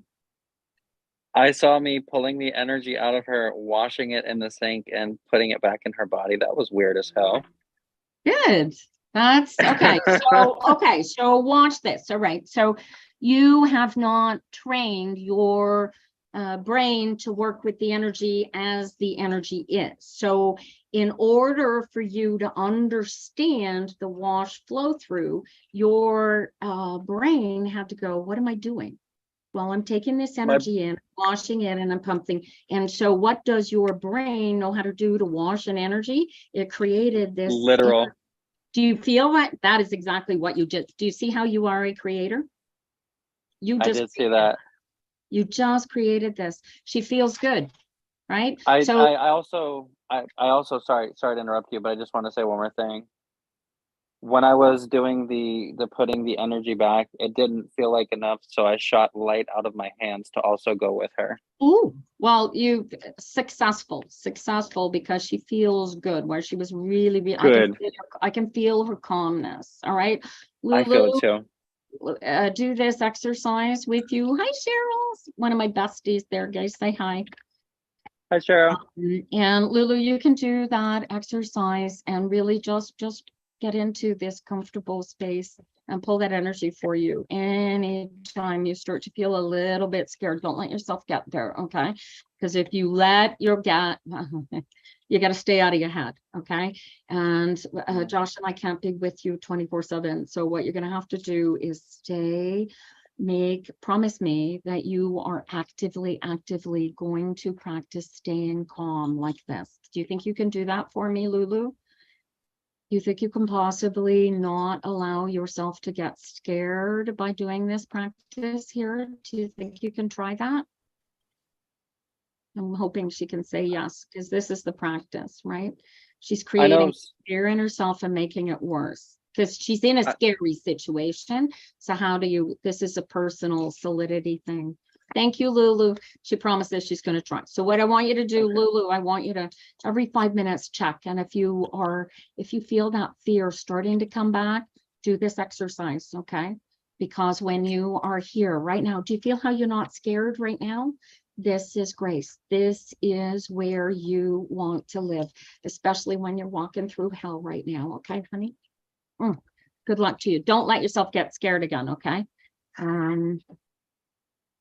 I saw me pulling the energy out of her, washing it in the sink and putting it back in her body. That was weird as hell. Good. That's okay. So watch this. All right. So you have not trained your brain to work with the energy as the energy is. So in order for you to understand the wash flow through, your brain had to go, what am I doing? Well, I'm taking this energy in, washing it, and I'm pumping. And so what does your brain know how to do to wash an energy? It created this literal. Do you feel that is exactly what you just, do you see how you are a creator? I did see that. You just created this. She feels good, right? I also sorry to interrupt you, but I just want to say one more thing. When I was doing the putting the energy back, it didn't feel like enough, so I shot light out of my hands to also go with her. Oh, well, you successful because she feels good. Where she was really good. I can feel her calmness. All right, Lulu, I feel it too. Do this exercise with you. Hi, Cheryl, one of my besties there, guys. Say hi. Hi, Cheryl. And Lulu, you can do that exercise and really just get into this comfortable space and pull that energy for you. Anytime you start to feel a little bit scared, don't let yourself get there, okay? Because if you let your gut, you got to stay out of your head, okay? And Josh and I can't be with you 24/7. So what you're going to have to do is promise me that you are actively going to practice staying calm like this. Do you think you can do that for me, Lulu? You think you can possibly not allow yourself to get scared by doing this practice here? Do you think you can try that? I'm hoping she can say yes, because this is the practice, right? She's I know. creating fear in herself and making it worse because she's in a scary situation. So how do you, this is a personal solidity thing. Thank you, Lulu. She promises she's going to try. So what I want you to do, Lulu, I want you to every 5 minutes check. And if you feel that fear starting to come back, do this exercise, okay? Because when you are here right now, do you feel how you're not scared right now? This is grace. This is where you want to live, especially when you're walking through hell right now. Okay, honey? Good luck to you. Don't let yourself get scared again, okay?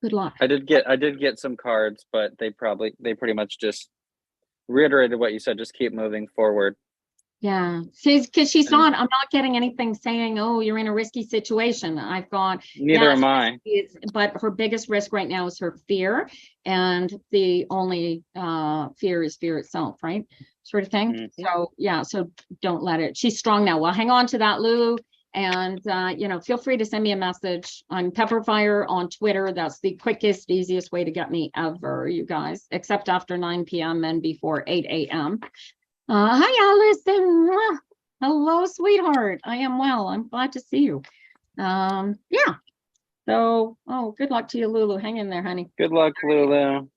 Good luck. I did get some cards, but they pretty much just reiterated what you said. Just keep moving forward. Yeah, she's not, I'm not getting anything saying, oh, you're in a risky situation. I've got, neither am I. But her biggest risk right now is her fear. And the only fear is fear itself, right? Sort of thing. Mm-hmm. So yeah, so don't let it, she's strong now. Well, hang on to that, Lulu. And feel free to send me a message on Pepperfire on Twitter. That's the quickest, easiest way to get me ever, you guys, except after 9 p.m. and before 8 a.m. Hi, Allison. Hello, sweetheart. I am well. I'm glad to see you. Yeah. So, good luck to you, Lulu. Hang in there, honey. Good luck, Lulu.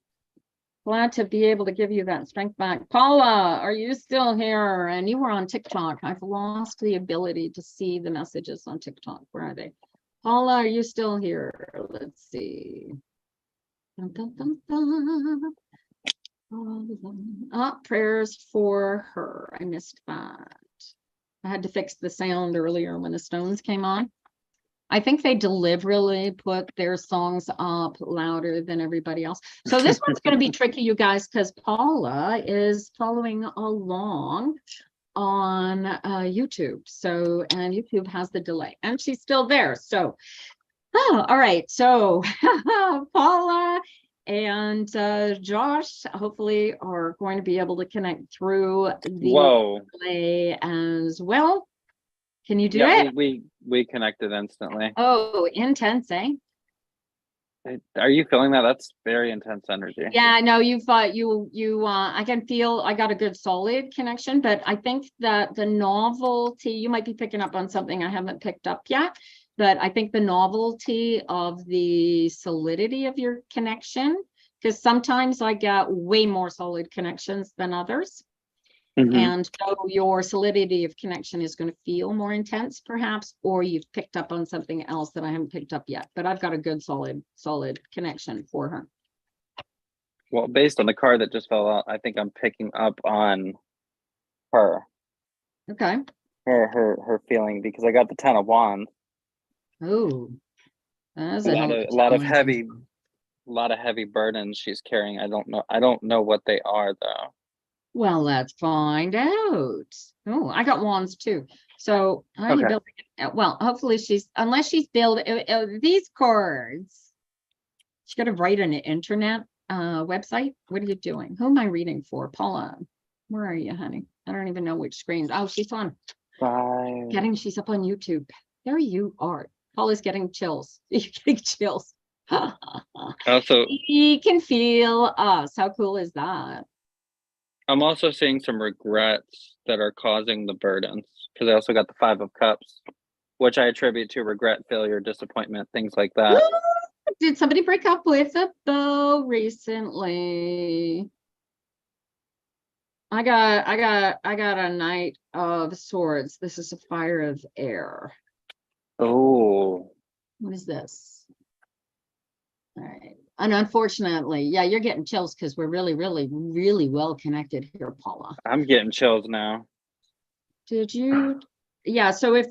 Glad to be able to give you that strength back. Paula, are you still here? And you were on TikTok. I've lost the ability to see the messages on TikTok. Where are they? Paula, are you still here? Let's see. Dun, dun, dun, dun. Prayers for her. I missed that. I had to fix the sound earlier when the Stones came on. I think they deliberately put their songs up louder than everybody else. So this one's going to be tricky, you guys, because Paula is following along on YouTube. So, and YouTube has the delay, and she's still there. So, all right. So, Paula and Josh hopefully are going to be able to connect through the delay as well. Can you do it? We connected instantly. Oh, intense, eh? Are you feeling that? That's very intense energy. Yeah, no, I can feel I got a good solid connection, but I think that the novelty, you might be picking up on something I haven't picked up yet, but I think the novelty of the solidity of your connection, because sometimes I get way more solid connections than others. Mm-hmm. And so your solidity of connection is going to feel more intense, perhaps, or you've picked up on something else that I haven't picked up yet. But I've got a good, solid connection for her. Well, based on the card that just fell out, I think I'm picking up on her. Okay. Her feeling, because I got the 10 of Wands. Oh, that's a lot of heavy burdens she's carrying. I don't know what they are though. Well, let's find out. Oh, I got Wands too. So how are you building it? Well, hopefully unless she's building these cards, she's got to write an internet website. What are you doing? Who am I reading for? Paula, where are you, honey? I don't even know which screen. Oh, she's on. Bye. She's up on YouTube. There you are. Paula's getting chills. You're getting chills. Also, he can feel us. How cool is that? I'm also seeing some regrets that are causing the burdens, because I also got the 5 of Cups, which I attribute to regret, failure, disappointment, things like that. Did somebody break up with a beau recently? I got a Knight of Swords. This is a Fire of Air. Oh. What is this? All right. And unfortunately, yeah, you're getting chills because we're really, really, really well connected here, Paula. I'm getting chills now. Did you? Yeah. So if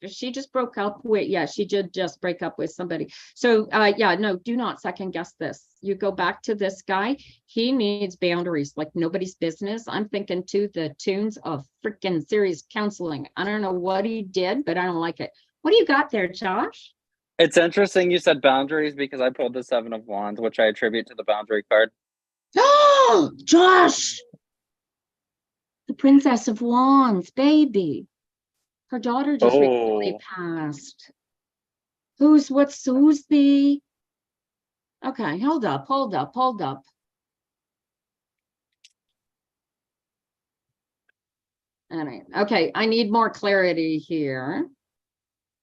she just broke up with, she did just break up with somebody. So no, do not second guess this. You go back to this guy. He needs boundaries like nobody's business. I'm thinking to the tunes of freaking serious counseling. I don't know what he did, but I don't like it. What do you got there, Josh? It's interesting you said boundaries, because I pulled the 7 of Wands, which I attribute to the boundary card. Oh, Josh! The The Princess of Wands, baby. Her daughter just recently passed. Who's the, okay, hold up. All right, okay, I need more clarity here.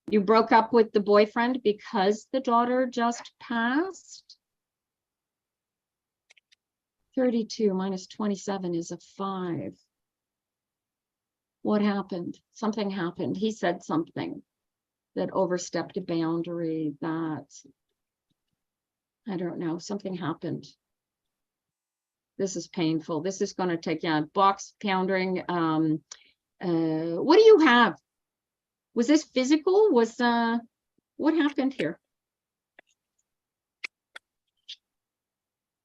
You broke up with the boyfriend because the daughter just passed? 32 minus 27 is a 5. What happened? Something happened. He said something that overstepped a boundary that, I don't know, something happened. This is painful. This is going to take, yeah, box pounding. What do you have? Was this physical? What happened here?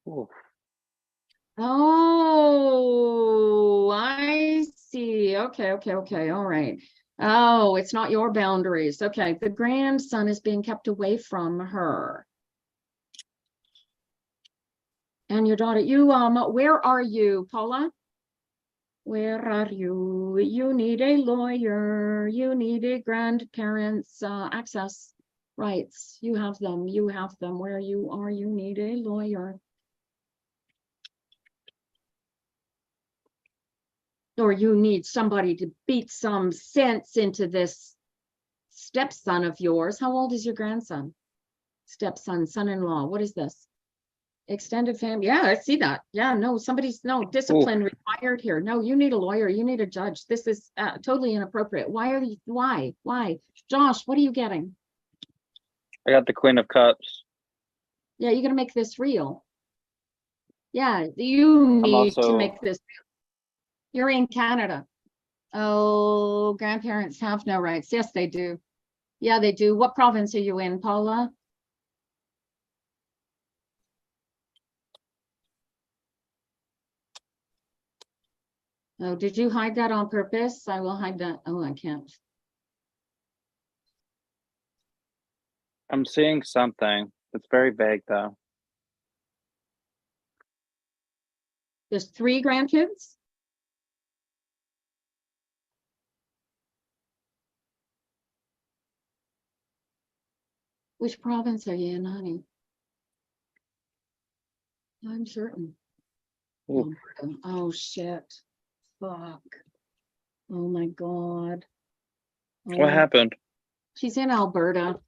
Ooh. Oh, I see. Okay. All right. Oh, it's not your boundaries. Okay. The grandson is being kept away from her. And your daughter, where are you, Paula? Where are you? You need a lawyer. You need a grandparents access rights. You have them. Where you are, you need a lawyer. Or you need somebody to beat some sense into this stepson of yours. How old is your grandson? Stepson, son-in-law. What is this? Extended family. Yeah, I see that. Yeah, no, discipline required here. No, you need a lawyer. You need a judge. This is totally inappropriate. Why? Josh, what are you getting? I got the Queen of Cups. Yeah, you're going to make this real. Yeah, you need to make this real. You're in Canada. Oh, grandparents have no rights. Yes, they do. Yeah, they do. What province are you in, Paula? Oh, did you hide that on purpose? I will hide that. Oh, I can't. I'm seeing something. It's very vague, though. There's 3 grandkids? Which province are you in, honey? I'm certain. Oh, shit. Fuck. Oh, my God. What happened? She's in Alberta.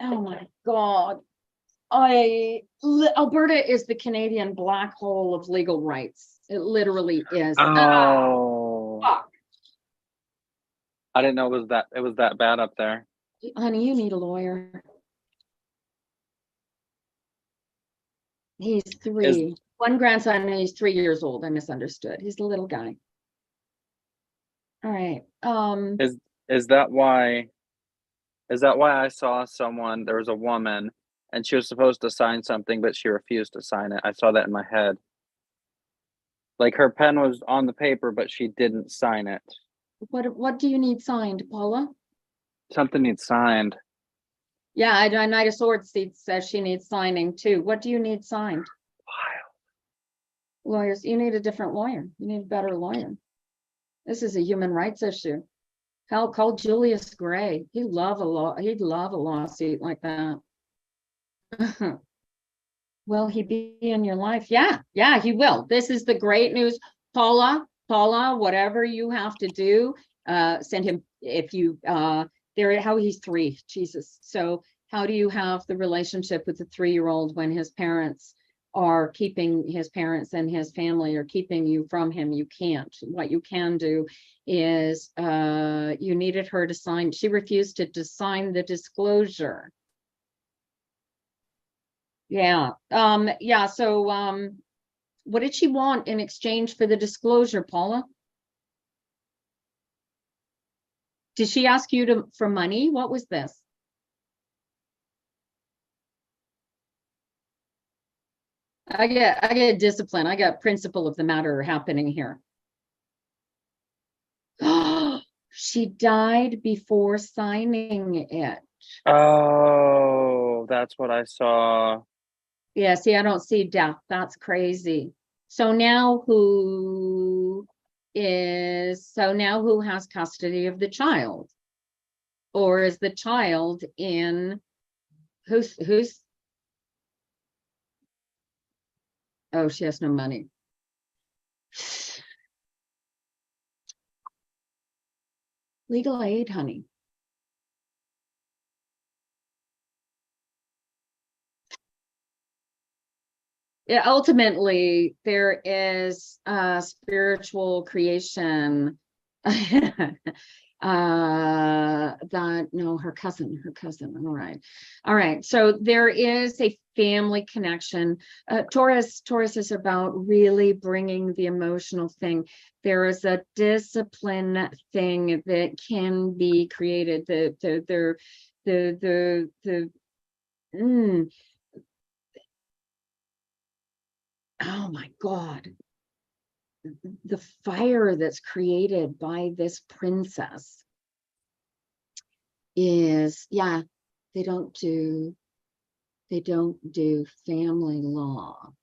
Oh, my God. Alberta is the Canadian black hole of legal rights. It literally is. Oh. Fuck. I didn't know it was that bad up there. Honey, you need a lawyer. He's 3. One grandson, and he's 3 years old. I misunderstood. He's the little guy. All right. Is that why I saw someone, there was a woman, and she was supposed to sign something, but she refused to sign it. I saw that in my head. Like her pen was on the paper, but she didn't sign it. What do you need signed, Paula? Something needs signed. Yeah, a Knight of Swords says she needs signing too. What do you need signed? Lawyers, you need a different lawyer. You need a better lawyer. This is a human rights issue. Hell, call Julius Gray. He'd love a lawsuit like that. Will he be in your life? Yeah, he will. This is the great news. Paula, whatever you have to do, send him, if you how he's 3, Jesus. So how do you have the relationship with the 3-year-old when his parents are keeping, his parents and his family are keeping you from him? You can't. What you can do is you needed her to sign. She refused to sign the disclosure. Yeah. So what did she want in exchange for the disclosure, Paula? Did she ask you for money? What was this? I get discipline. I got principle of the matter happening here. She died before signing it. Oh, that's what I saw. Yeah, see, I don't see death. That's crazy. So now who has custody of the child? Or is the child in who's oh, she has no money. Legal aid, honey. Yeah, ultimately, there is a spiritual creation that no, her cousin. All right. So there is a family connection. Taurus is about really bringing the emotional thing. There is a discipline thing that can be created. Oh my God. The fire that's created by this princess is, yeah, they don't do family law.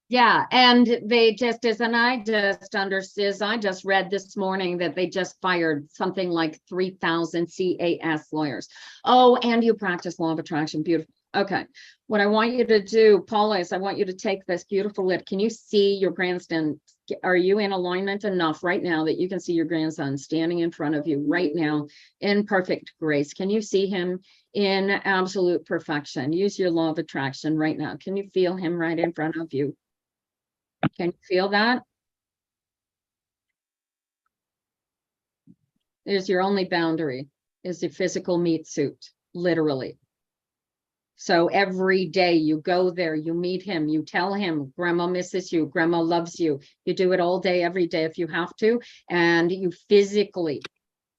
Yeah, and they just, I just read this morning that they just fired something like 3,000 CAS lawyers. Oh, and you practice law of attraction. Beautiful. Okay. What I want you to do, Paula, is I want you to take this beautiful lid. Can you see your grandson? Are you in alignment enough right now that you can see your grandson standing in front of you right now in perfect grace? Can you see him in absolute perfection? Use your law of attraction right now. Can you feel him right in front of you? Can you feel that? There's your only boundary, is the physical meat suit, literally. So every day you go there, you meet him, you tell him, Grandma misses you, Grandma loves you. You do it all day, every day if you have to, and you physically,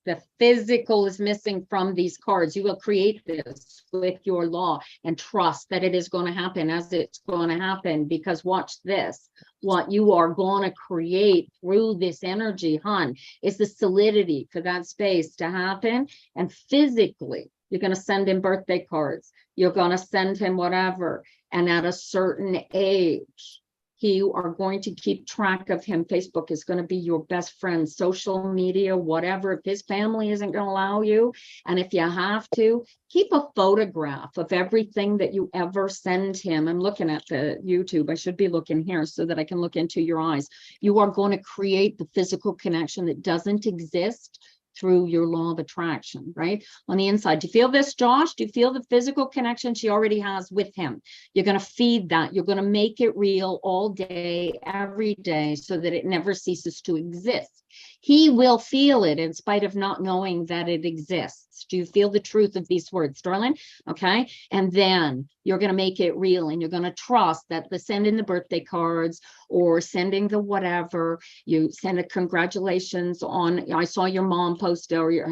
the physical is missing from these cards. You will create this with your law and trust that it is going to happen as it's going to happen, because watch this. What you are going to create through this energy, hon, is the solidity for that space to happen. And physically, you're going to send him birthday cards. You're going to send him whatever. And at a certain age, you are going to keep track of him. Facebook is going to be your best friend, social media, whatever. If his family isn't going to allow you, and if you have to, keep a photograph of everything that you ever send him. I'm looking at the YouTube. I should be looking here so that I can look into your eyes. You are going to create the physical connection that doesn't exist through your law of attraction, right? On the inside. Do you feel this, Josh? Do you feel the physical connection she already has with him? You're going to feed that. You're going to make it real all day, every day, so that it never ceases to exist. He will feel it in spite of not knowing that it exists. Do you feel the truth of these words, darling? Okay. And then you're going to make it real, and you're going to trust that the sending the birthday cards or sending the whatever, you send a congratulations on, I saw your mom post, or your,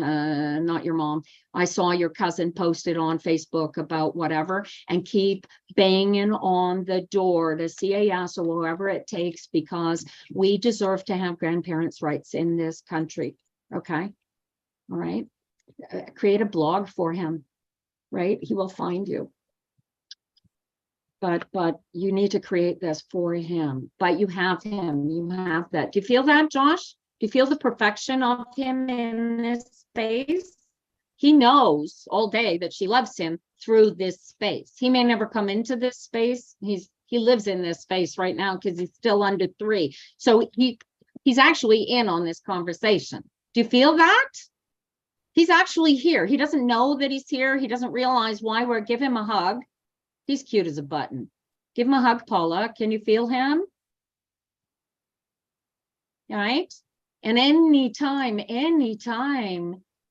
not your mom, I saw your cousin posted on Facebook about whatever, and keep banging on the door to CAS or whoever it takes, because we deserve to have grandparents' rights in this country. Okay. All right. Create a blog for him, right? He will find you. But you need to create this for him. But you have him. You have that. Do you feel that, Josh? Do you feel the perfection of him in this space? He knows all day that she loves him through this space. He may never come into this space. He lives in this space right now because he's still under 3. So he's actually in on this conversation. Do you feel that? He's actually here. He doesn't know that he's here. He doesn't realize why we're. Give him a hug. He's cute as a button. Give him a hug, Paula. Can you feel him? All right. And anytime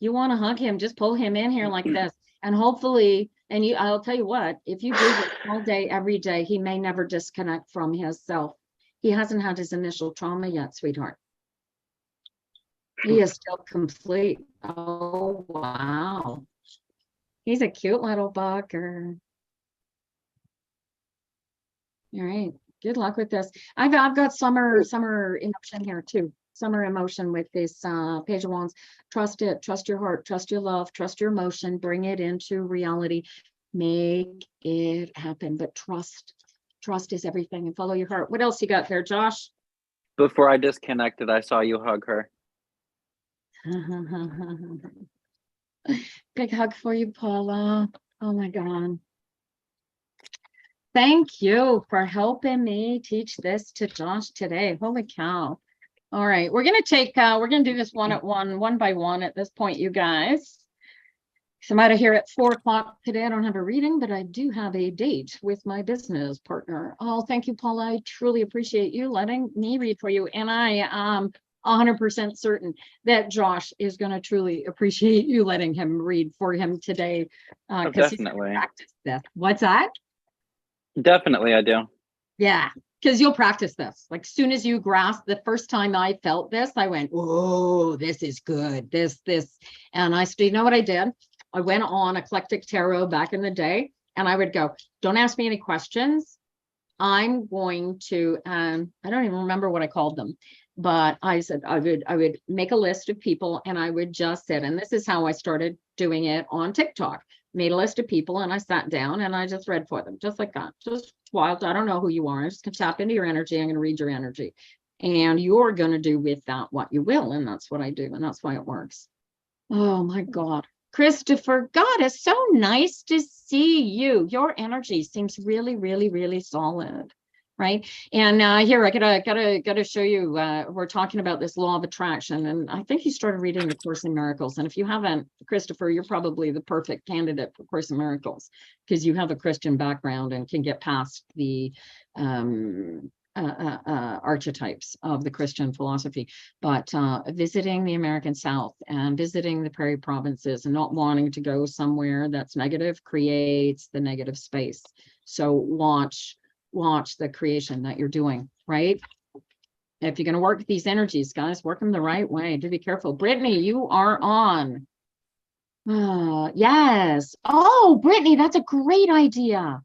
you want to hug him, just pull him in here like this. And hopefully, I'll tell you what, if you do this all day, every day, he may never disconnect from himself. He hasn't had his initial trauma yet, sweetheart. He is still complete. Oh, wow. He's a cute little bugger. All right. Good luck with this. I've got summer emotion here too. Summer emotion with this Page of Wands. Trust it. Trust your heart. Trust your love. Trust your emotion. Bring it into reality. Make it happen. But trust Trust is everything and follow your heart. What else you got there, Josh? Before I disconnected, I saw you hug her. Big hug for you, Paula. Oh my God. Thank you for helping me teach this to Josh today. Holy cow. All right, we're gonna do this one by one at this point, you guys. So I'm out of here at 4 o'clock today. I don't have a reading, but I do have a date with my business partner. Oh, thank you, Paula. I truly appreciate you letting me read for you. And I am 100% certain that Josh is going to truly appreciate you letting him read for him today. Because he's going to practice this. What's that? Definitely, I do. Yeah, because you'll practice this. Like, soon as you grasp, the first time I felt this, I went, whoa, this is good. This. And I still, you know what I did? I went on Eclectic Tarot back in the day, and I would go, don't ask me any questions. I'm going to, I don't even remember what I called them, but I said I would make a list of people, and I would just sit, and this is how I started doing it on TikTok. Made a list of people, and I sat down and I just read for them, just like that. Just wild. I don't know who you are. I'm just gonna tap into your energy. I'm gonna read your energy, and you're gonna do with that what you will, and that's what I do, and that's why it works. Oh my God. Christopher, God, it's so nice to see you. Your energy seems really, really, really solid, right? And here I gotta show you. We're talking about this law of attraction, and I think you started reading the Course in Miracles. And if you haven't, Christopher, you're probably the perfect candidate for Course in Miracles because you have a Christian background and can get past the archetypes of the Christian philosophy, but visiting the American South and visiting the prairie provinces and not wanting to go somewhere that's negative creates the negative space. So watch the creation that you're doing, right? If you're going to work with these energies, guys, work them the right way. Do be careful. Brittany, you are on. Yes. Oh, Brittany, that's a great idea.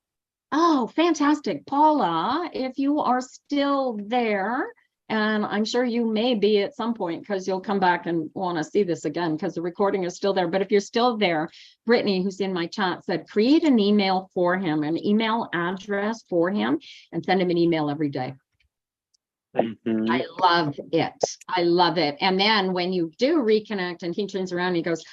Oh, fantastic. Paula, if you are still there, and I'm sure you may be at some point because you'll come back and want to see this again because the recording is still there. But if you're still there, Brittany, who's in my chat, said create an email for him, an email address for him, and send him an email every day. Mm-hmm. I love it. I love it. And then when you do reconnect and he turns around and he goes,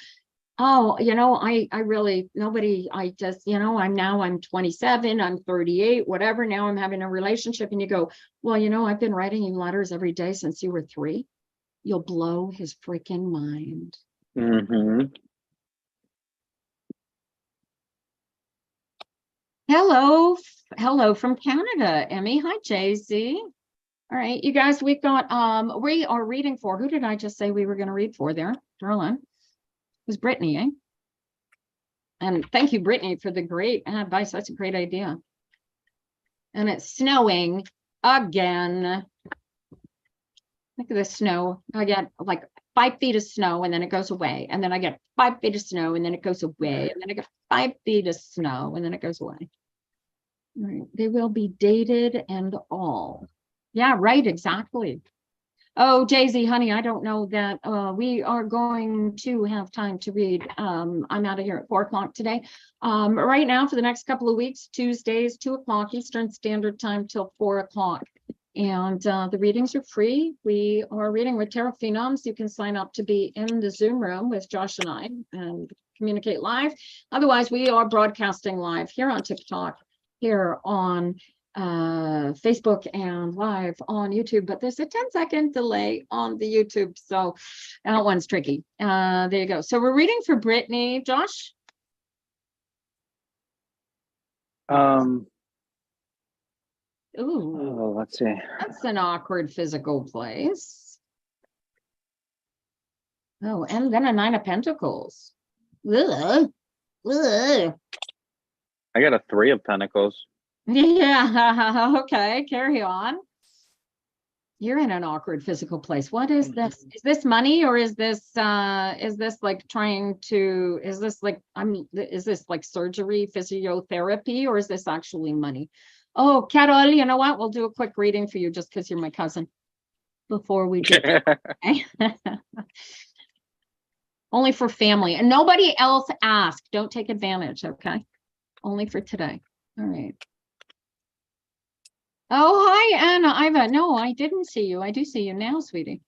oh, you know, I really, nobody, I just, you know, I'm 27, I'm 38, whatever. Now I'm having a relationship. And you go, well, you know, I've been writing you letters every day since you were 3. You'll blow his freaking mind. Mm-hmm. Hello from Canada, Emmy. Hi, Jay-Z. All right, you guys, we've got, we are reading for, who did I just say we were going to read for there? Darlene. It was Brittany, eh? And thank you, Brittany, for the great advice. That's a great idea. And it's snowing again. Look at the snow. I get like 5 feet of snow and then it goes away. And then I get 5 feet of snow and then it goes away. And then I get 5 feet of snow and then it goes away. All right. They will be dated and all. Yeah, right, exactly. Oh, Jay-Z, honey, I don't know that we are going to have time to read. I'm out of here at 4 o'clock today. Right now, for the next couple of weeks, Tuesdays, 2 o'clock Eastern Standard Time till 4 o'clock. And the readings are free. We are reading with Tarot Phenoms. You can sign up to be in the Zoom room with Josh and I and communicate live. Otherwise, we are broadcasting live here on TikTok, here on Facebook and live on YouTube, but there's a 10-second delay on the YouTube, so that one's tricky. There you go. So we're reading for Brittany. Josh? Ooh. Oh, let's see. That's an awkward physical place. Oh, and then a 9 of Pentacles. Ugh. Ugh. I got a 3 of Pentacles. Yeah, okay, carry on. You're in an awkward physical place. What is this? Is this money, or is this like trying to, is this like surgery, physiotherapy, or is this actually money? Oh, Carol, you know what? We'll do a quick reading for you just because you're my cousin before we do. Okay? Only for family, and nobody else ask. Don't take advantage, okay? Only for today. All right. Oh, hi, Anna. Iva. No, I didn't see you. I do see you now, sweetie.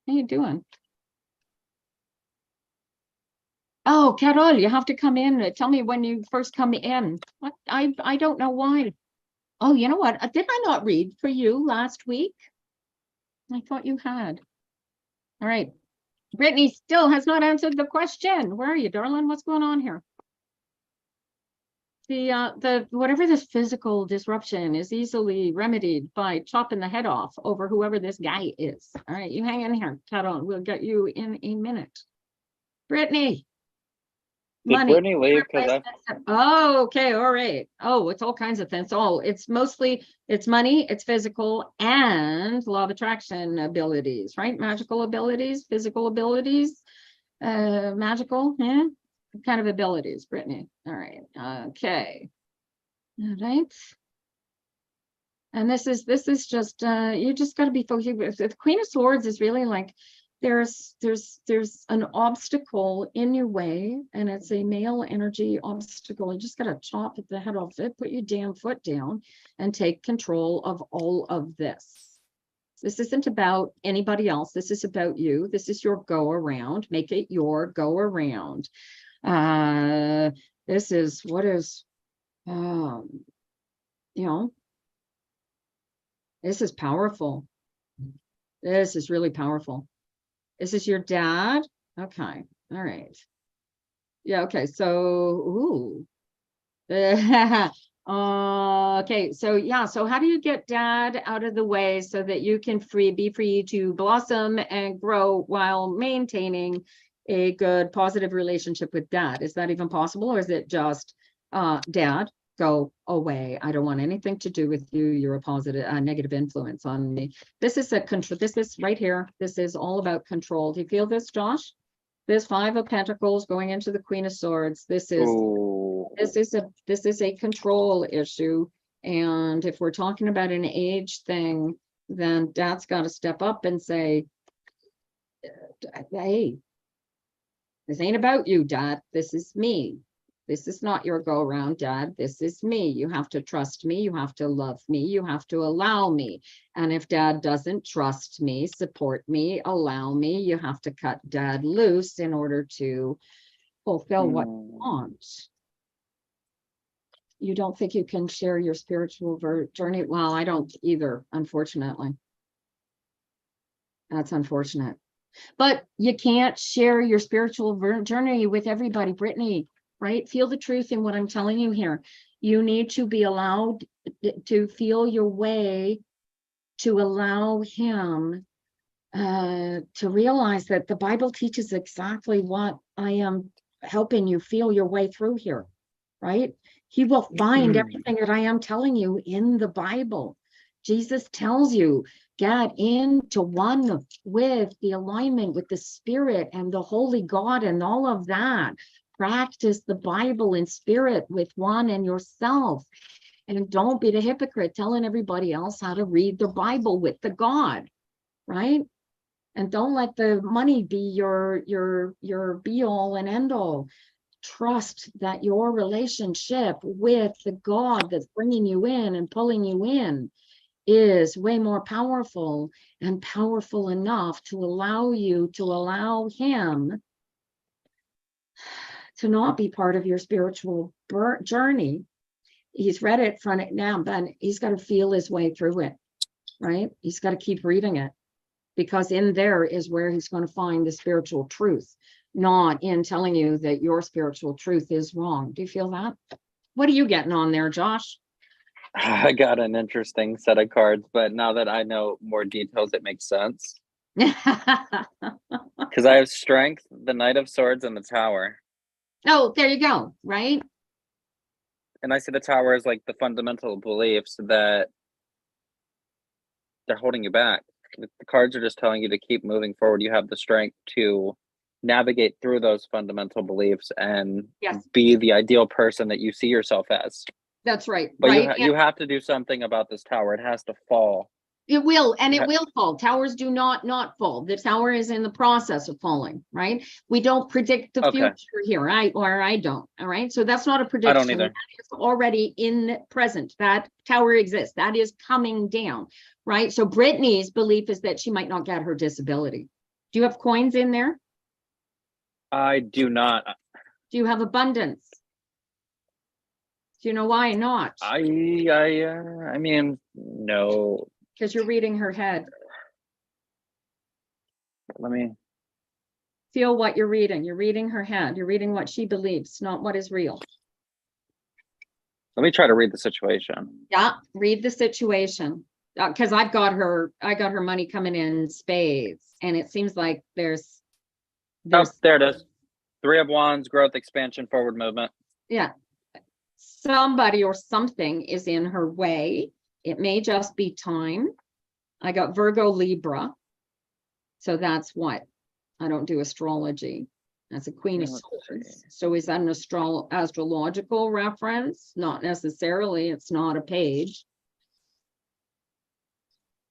How you doing? Oh, Carol, you have to come in. Tell me when you first come in. What? I don't know why. Oh, you know what? Did I not read for you last week? I thought you had. All right. Brittany still has not answered the question. Where are you, darling? What's going on here? The whatever this physical disruption is easily remedied by chopping the head off over whoever this guy is. All right, you hang in here, Carol. We'll get you in a minute. Brittany. Did Money. Brittany leave? Because Oh, okay, all right. Oh, it's all kinds of things. Oh, it's mostly it's money, it's physical, and law of attraction abilities, right? Magical abilities, physical abilities, magical, yeah, kind of abilities, Brittany. All right, okay. All right. And this is just you just got to be focused. The Queen of Swords is really like there's an obstacle in your way, and it's a male energy obstacle. You just got to chop the head off it, put your damn foot down, and take control of all of this. This isn't about anybody else. This is about you. This is your go around. Make it your go around. This is what is you know, this is powerful. This is really powerful. This is your dad? Okay. All right. Yeah, okay. So, ooh. Okay, so yeah, so how do you get dad out of the way so that you can be free to blossom and grow while maintaining a good positive relationship with dad? Is that even possible, or is it just dad, go away? I don't want anything to do with you. You're a positive, negative influence on me. This is a control. This is right here. This is all about control. Do you feel this, Josh? This Five of Pentacles going into the Queen of Swords. This is a control issue. And if we're talking about an age thing, then dad's got to step up and say, hey, this ain't about you, dad. This is me. This is not your go around, dad. This is me. You have to trust me. You have to love me. You have to allow me. And if dad doesn't trust me, support me, allow me, you have to cut dad loose in order to fulfill what you want. You don't think you can share your spiritual journey? Well, I don't either, unfortunately. That's unfortunate. But you can't share your spiritual journey with everybody, Brittany, right? Feel the truth in what I'm telling you here. You need to be allowed to feel your way, to allow him to realize that the Bible teaches exactly what I am helping you feel your way through here, right? He will find everything that I am telling you in the Bible. Jesus tells you, get into one with the alignment with the Spirit and the Holy God and all of that. Practice the Bible in spirit with one and yourself. And don't be the hypocrite telling everybody else how to read the Bible with the God, right? And don't let the money be your be all and end all. Trust that your relationship with the God that's bringing you in and pulling you in is way more powerful and powerful enough to allow you to allow him to not be part of your spiritual journey. He's read it from it now, but he's got to feel his way through it, right? He's got to keep reading it, because in there is where he's going to find the spiritual truth, not in telling you that your spiritual truth is wrong. Do you feel that? What are you getting on there, Josh? I got an interesting set of cards, but now that I know more details, it makes sense. Because I have Strength, the Knight of Swords, and the Tower. Oh, there you go, right? And I see the Tower as like the fundamental beliefs that they're holding you back. The cards are just telling you to keep moving forward. You have the strength to navigate through those fundamental beliefs and be the ideal person that you see yourself as. That's right. But right. you have to do something about this tower. It has to fall It will, and it Yeah. will fall. Towers do not fall. The tower is in the process of falling, right? We don't predict the Okay. future here. I don't. All right. So that's not a I prediction. don't either. That is already in the present. That tower exists. That is coming down, right? So Brittany's belief is that she might not get her disability. Do you have coins in there? I do not. Do you have abundance? Do you know why not? I mean, no. Because you're reading her head. Let me. Feel what you're reading. You're reading her head. You're reading what she believes, not what is real. Let me try to read the situation. Yeah, read the situation. Because I got her money coming in spades, and it seems like there's Oh, there it is. 3 of Wands, growth, expansion, forward movement. Yeah, somebody or something is in her way. It may just be time. I got Virgo Libra, so that's what. I don't do astrology. That's a Queen of Swords. So is that an astrological reference? Not necessarily. It's not a page.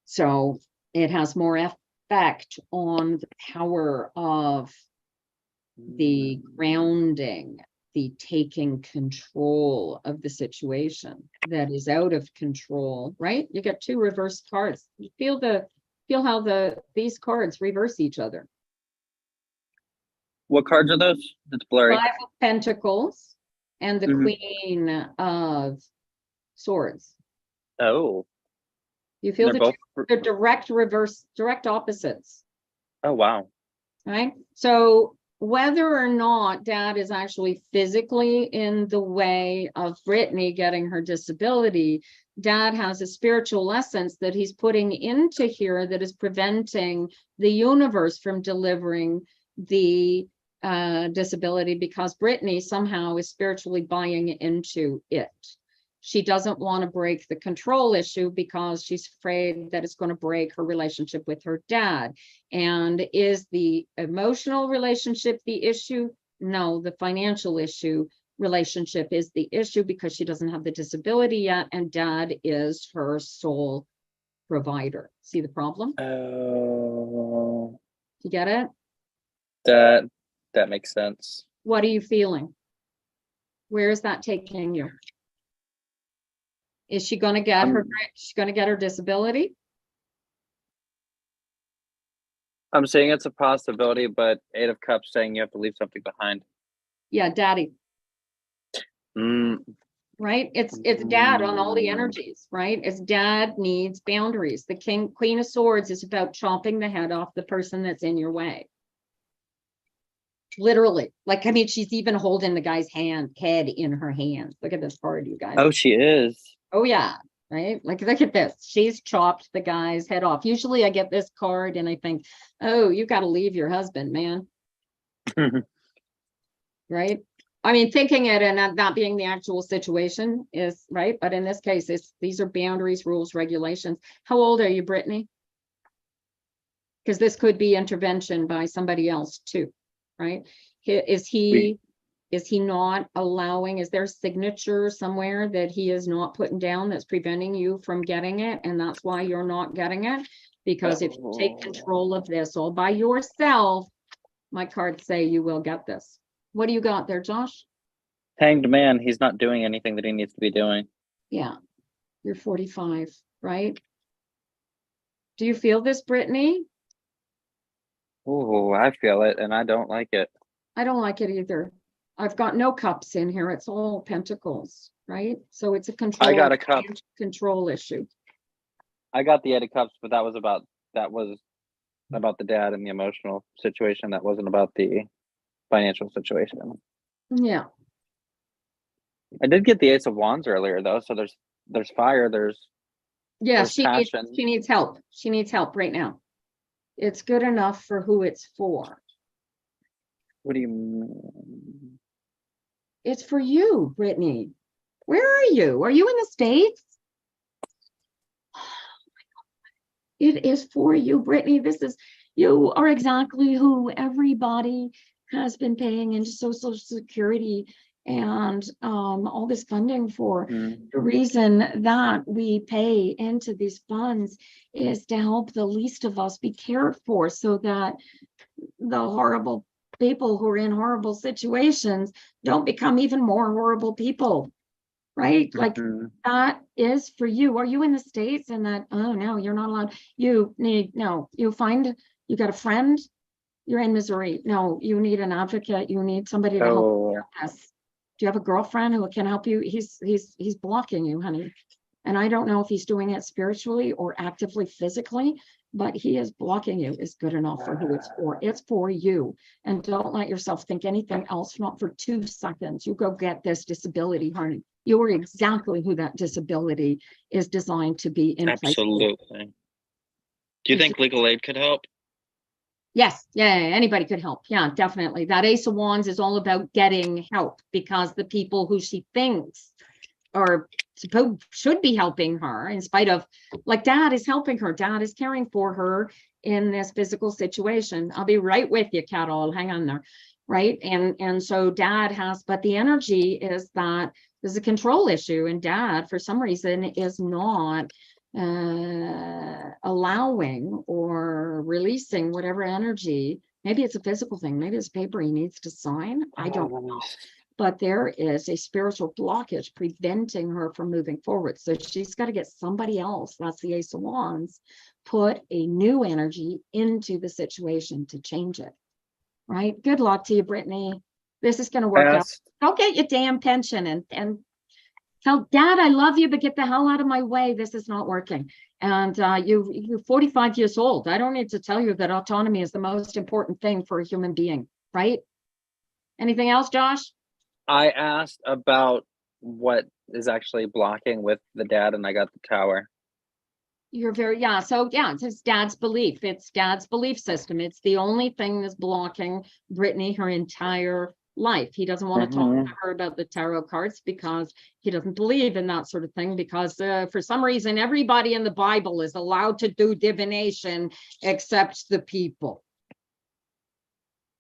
So it has more effect on the power of the grounding, the taking control of the situation that is out of control, right? You got 2 reverse cards. You feel how these cards reverse each other. What cards are those? It's blurry. 5 of Pentacles and the Mhm. Queen of Swords. Oh, You feel they're both. the direct opposites, Oh, wow. right? So whether or not Dad is actually physically in the way of Brittany getting her disability, Dad has a spiritual essence that he's putting into here that is preventing the universe from delivering the disability, because Brittany somehow is spiritually buying into it. She doesn't want to break the control issue because she's afraid that it's going to break her relationship with her dad. And is the emotional relationship the issue? No, the financial relationship is the issue, because she doesn't have the disability yet, and Dad is her sole provider. See the problem? Oh, You get it? that makes sense. What are you feeling? Where is that taking you? Is she going to get her disability? I'm saying it's a possibility, but 8 of Cups saying you have to leave something behind. Yeah, Daddy. Mm. Right? It's Dad on all the energies, right? It's Dad needs boundaries. The Queen of Swords is about chopping the head off the person that's in your way. Literally. Like, I mean, she's even holding the guy's head in her hand. Look at this card, you guys. Oh, she is. Oh, yeah. Right? Like, look at this. She's chopped the guy's head off. Usually I get this card and I think, oh, you got to leave your husband, man. Right? I mean, thinking it and not being the actual situation is right. But in this case, these are boundaries, rules, regulations. How old are you, Brittany? Because this could be intervention by somebody else too, right? Is he not allowing, is there a signature somewhere that he is not putting down that's preventing you from getting it? And that's why you're not getting it? Because if you take control of this all by yourself, my cards say you will get this. What do you got there, Josh? Hanged man. He's not doing anything that he needs to be doing. Yeah, you're 45, right? Do you feel this, Brittany? Oh, I feel it, and I don't like it. I don't like it either. I've got no cups in here. It's all pentacles, right? So it's a control. I got a cup. Control issue. I got the 8 of Cups, but that was about the dad and the emotional situation. That wasn't about the financial situation. Yeah. I did get the Ace of Wands earlier though, so there's fire, there's She needs help. She needs help right now. It's good enough for who it's for. What do you mean? It's for you, Brittany. Where are you? Are you in the States? It is for you, Brittany. You are exactly who everybody has been paying into Social Security and all this funding for the reason that we pay into these funds is to help the least of us be cared for, so that the horrible people who are in horrible situations don't become even more horrible people, right? Like that is for you. Are you in the States? And that, oh no, you're not allowed. You got a friend. You're in Missouri. No, you need an advocate. You need somebody to help you with this. Do you have a girlfriend who can help you? He's blocking you, honey. And I don't know if he's doing it spiritually or actively physically, but he is blocking you is good enough for who it's for. It's for you. And don't let yourself think anything else, not for 2 seconds. You go get this disability, honey. You are exactly who that disability is designed to be in place. Absolutely. Do you think legal aid could help? Yes, yeah, anybody could help. Yeah, definitely. That Ace of Wands is all about getting help, because the people who she thinks are should be helping her, in spite of, like, Dad is helping her. Dad is caring for her in this physical situation. I'll be right with you, Carol. Hang on there. Right. And so Dad has, but the energy is that there's a control issue, and Dad, for some reason, is not allowing or releasing whatever energy. Maybe it's a physical thing. Maybe it's paper he needs to sign. I don't know. But there is a spiritual blockage preventing her from moving forward. So she's got to get somebody else, that's the Ace of Wands, put a new energy into the situation to change it. Right? Good luck to you, Brittany. This is going to work out. Go get your damn pension and tell Dad I love you, but get the hell out of my way. This is not working. And you're 45 years old. I don't need to tell you that autonomy is the most important thing for a human being, right? Anything else, Josh? I asked about what is actually blocking with the Dad, and I got the Tower. You're very, yeah. So yeah, it's his dad's belief. It's Dad's belief system. It's the only thing that's blocking Brittany her entire life. He doesn't want to talk to her about the tarot cards because he doesn't believe in that sort of thing, because for some reason, everybody in the Bible is allowed to do divination except the people.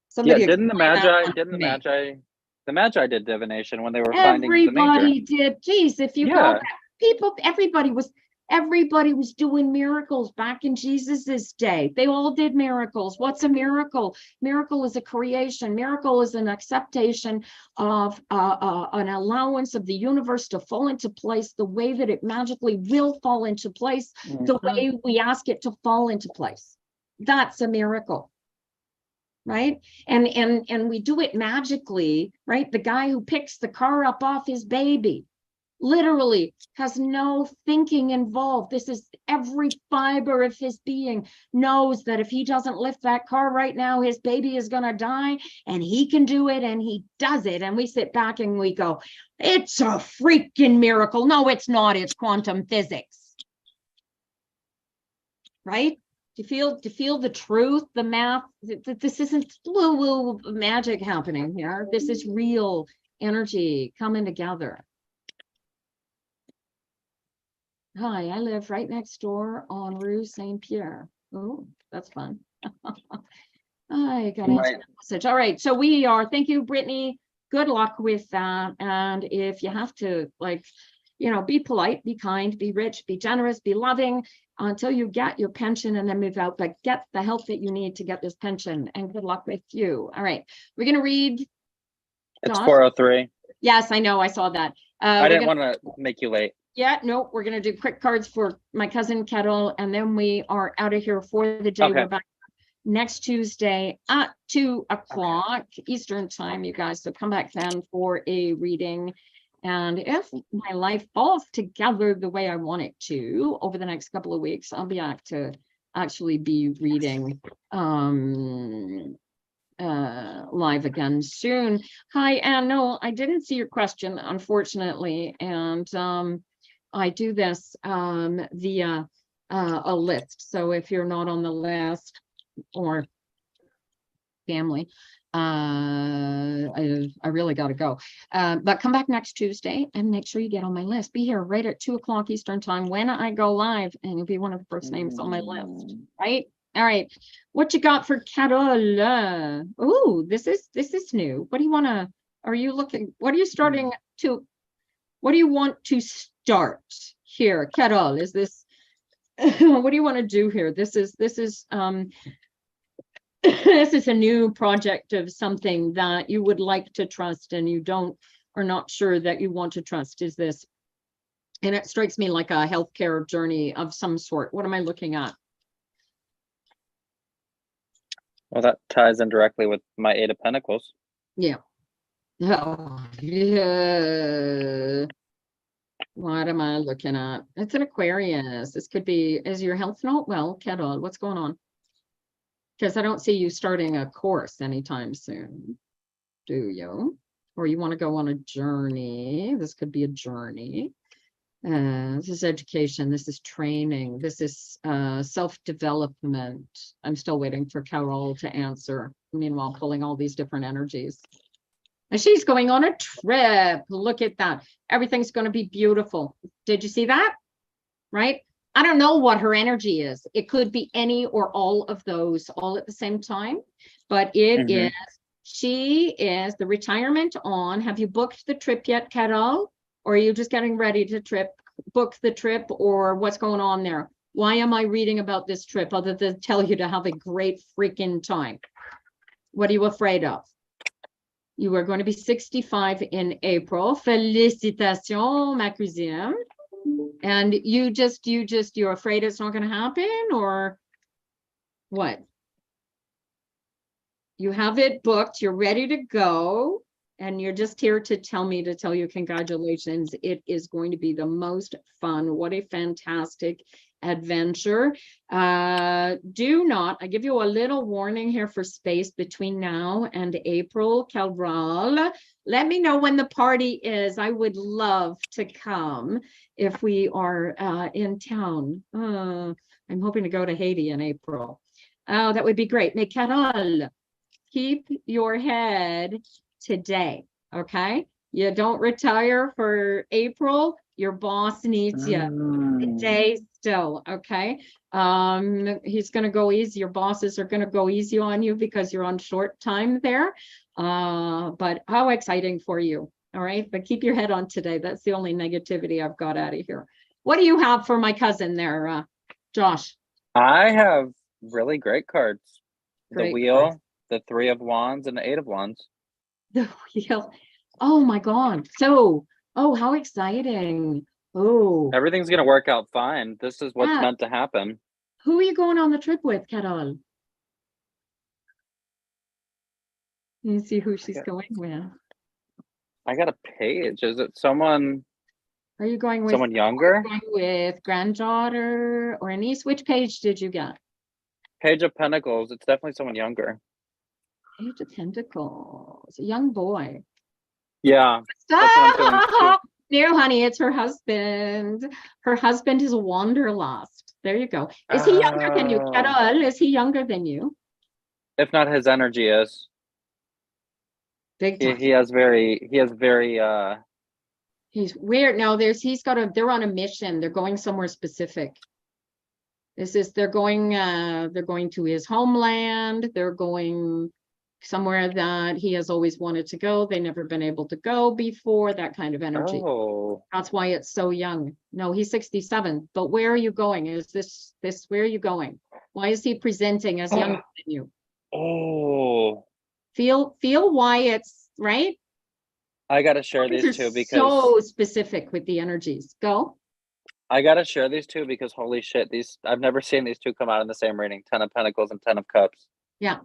Somebody didn't the Magi did divination when they were finding the manger. Everybody did. Geez, if you go back, everybody was doing miracles back in Jesus's day. They all did miracles. What's a miracle? Miracle is a creation. Miracle is an acceptation of an allowance of the universe to fall into place the way that it magically will fall into place, the way we ask it to fall into place. That's a miracle. Right. And we do it magically, right? The guy who picks the car up off his baby literally has no thinking involved. This is every fiber of his being knows that if he doesn't lift that car right now, his baby is going to die, and he can do it, and he does it. And we sit back and we go, it's a freaking miracle. No, it's not. It's quantum physics. Right? Do you feel the truth, the math? This isn't woo-woo magic happening here. This is real energy coming together. Hi, I live right next door on Rue Saint Pierre. Oh, that's fun. I got a message. All right, so we are. Thank you, Brittany. Good luck with that. And if you have to, be polite, be kind, be rich, be generous, be loving until you get your pension and then move out, but get the help that you need to get this pension, and good luck with you. All right, we're going to read. It's 4:03. Yes, I know. I saw that. I didn't want to make you late. Yeah, no, we're going to do quick cards for my cousin Kettle, and then we are out of here for the day. Okay. We're back next Tuesday at 2:00 Eastern time, you guys. So come back then for a reading. And if my life falls together the way I want it to over the next couple of weeks, I'll be back to actually be reading live again soon. Hi, Anne. No, I didn't see your question, unfortunately. And I do this via a list. So if you're not on the list or family, I really got to go. But come back next Tuesday and make sure you get on my list. Be here right at 2:00 Eastern time when I go live, and you'll be one of the first names on my list. Right? All right. What you got for Carol? Oh, this is new. What do you want to? are you looking, what are you starting to, what do you want to start here? Carol, is this, what do you want to do here? This is this is a new project of something that you would like to trust and you are not sure that you want to trust. Is this, and it strikes me like a healthcare journey of some sort. What am I looking at? Well, that ties in directly with my Eight of Pentacles. Yeah. Oh, yeah. What am I looking at? It's an Aquarius. This could be, is your health not well, Carol? What's going on? Because I don't see you starting a course anytime soon, do you? Or you want to go on a journey. This could be a journey. This is education. This is training. This is self-development. I'm still waiting for Carol to answer. Meanwhile, pulling all these different energies. And she's going on a trip. Look at that. Everything's going to be beautiful. Did you see that? Right? I don't know what her energy is. It could be any or all of those all at the same time. But it is, she is the retirement on. Have you booked the trip yet, Carol? Or are you just getting ready to book the trip, or what's going on there? Why am I reading about this trip other than tell you to have a great freaking time? What are you afraid of? You are going to be 65 in April. Félicitations, ma cousine. And you're afraid it's not going to happen, or what? You have it booked, you're ready to go, and you're just here to tell you congratulations. It is going to be the most fun. What a fantastic adventure. I give you a little warning here for space between now and April. Carol, let me know when the party is. I would love to come if we are in town. I'm hoping to go to Haiti in April. Oh, that would be great. Mais Carol, keep your head today, okay? You don't retire for April. Your boss needs you today still, okay? He's going to go easy. Your bosses are going to go easy on you because you're on short time there. But how exciting for you, all right? But keep your head on today. That's the only negativity I've got out of here. What do you have for my cousin there, Josh? I have really great cards. Great the Wheel, cards. the Three of Wands, and the Eight of Wands. The Wheel. Oh my God. So, oh, how exciting. Oh. Everything's going to work out fine. This is what's meant to happen. Who are you going on the trip with, Carol? You see who she's going with. I got a page. Is it someone? Are you going with someone younger? Going with granddaughter or a niece? Which page did you get? Page of Pentacles. It's definitely someone younger. Page of Pentacles. A young boy. Yeah. Stop! No, honey, it's her husband. Her husband is a wanderlust. There you go. Is he younger than you, Carol? Is he younger than you? If not, his energy is. Big time. He has very He's weird. No, they're on a mission. They're going somewhere specific. They're going to his homeland. They're going somewhere that he has always wanted to go. They've never been able to go before, that kind of energy. Oh. That's why it's so young. No, he's 67. But where are you going? Is this where are you going? Why is he presenting as younger than you? Oh. Feel why it's right? I gotta share these two because so specific with the energies. Go. I gotta share these two because holy shit, I've never seen these two come out in the same reading. 10 of Pentacles and 10 of Cups. Yeah.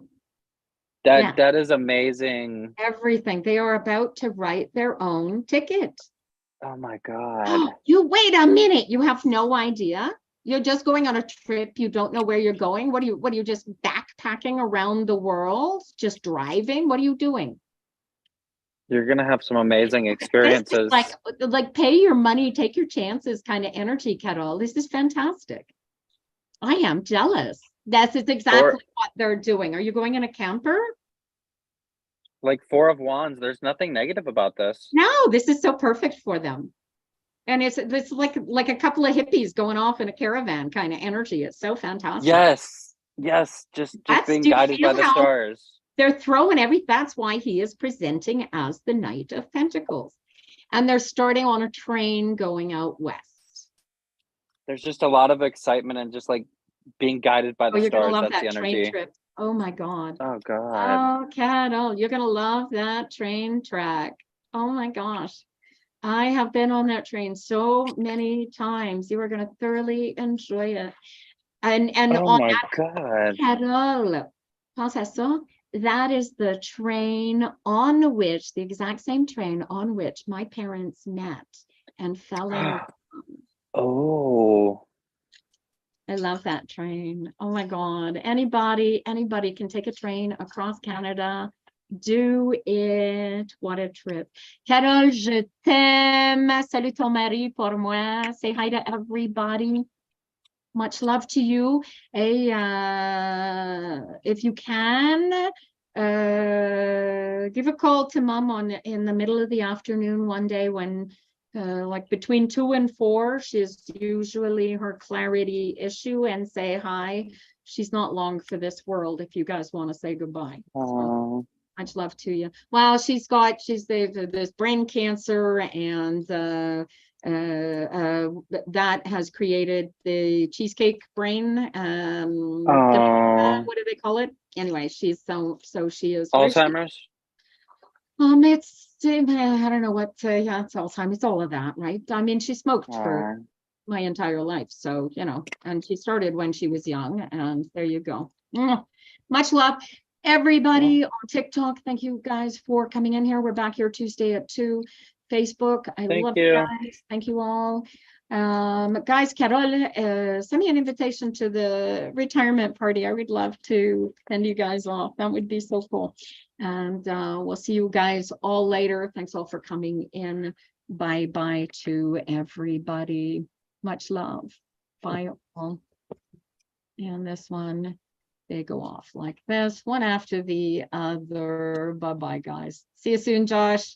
That is amazing. Everything. They are about to write their own ticket. Oh my God. You wait a minute. You have no idea. You're just going on a trip. You don't know where you're going. What are you just backpacking around the world? Just driving? What are you doing? You're gonna have some amazing experiences. Like pay your money, take your chances kind of energy, Carol. This is fantastic. I am jealous. This is exactly what they're doing. Are you going in a camper? Like Four of Wands, there's nothing negative about this. No, this is so perfect for them. And it's like a couple of hippies going off in a caravan kind of energy. It's so fantastic. Yes. Just being guided by the stars. they're throwing that's why he is presenting as the Knight of Pentacles. And they're starting on a train going out west. There's just a lot of excitement and just like being guided by the you're stars. gonna love That's that the train energy. trip. Oh my God. Oh God. Oh, Carol, you're gonna love that train track. Oh my gosh. I have been on that train so many times. You are gonna thoroughly enjoy it. And Oh on my that, God. Carol, pense à ça. That is the train on which, the exact same train on which my parents met and fell in love. Oh. I love that train. Oh my God. Anybody can take a train across Canada. Do it. What a trip. Carol, je t'aime. Salut ton mari pour moi. Say hi to everybody. Much love to you. Hey, if you can, give a call to mom in the middle of the afternoon one day when like between 2 and 4, she's usually her clarity issue, and say hi. She's not long for this world if you guys want to say goodbye. Oh. Much love to you. Well, she's this brain cancer, and that has created the cheesecake brain. What do they call it? Anyway, she's so she is Alzheimer's. It's I don't know what. Yeah, it's Alzheimer's. It's all of that, right? I mean, she smoked for my entire life, so and she started when she was young, and there you go. Much love. Everybody on TikTok, thank you guys for coming in here. We're back here Tuesday at 2. Facebook, I love you guys. Thank you all. Guys, Carol, send me an invitation to the retirement party. I would love to send you guys off. That would be so cool. And we'll see you guys all later. Thanks all for coming in. Bye-bye to everybody. Much love. Bye all. And this one, they go off like this, one after the other. Bye-bye, guys. See you soon, Josh.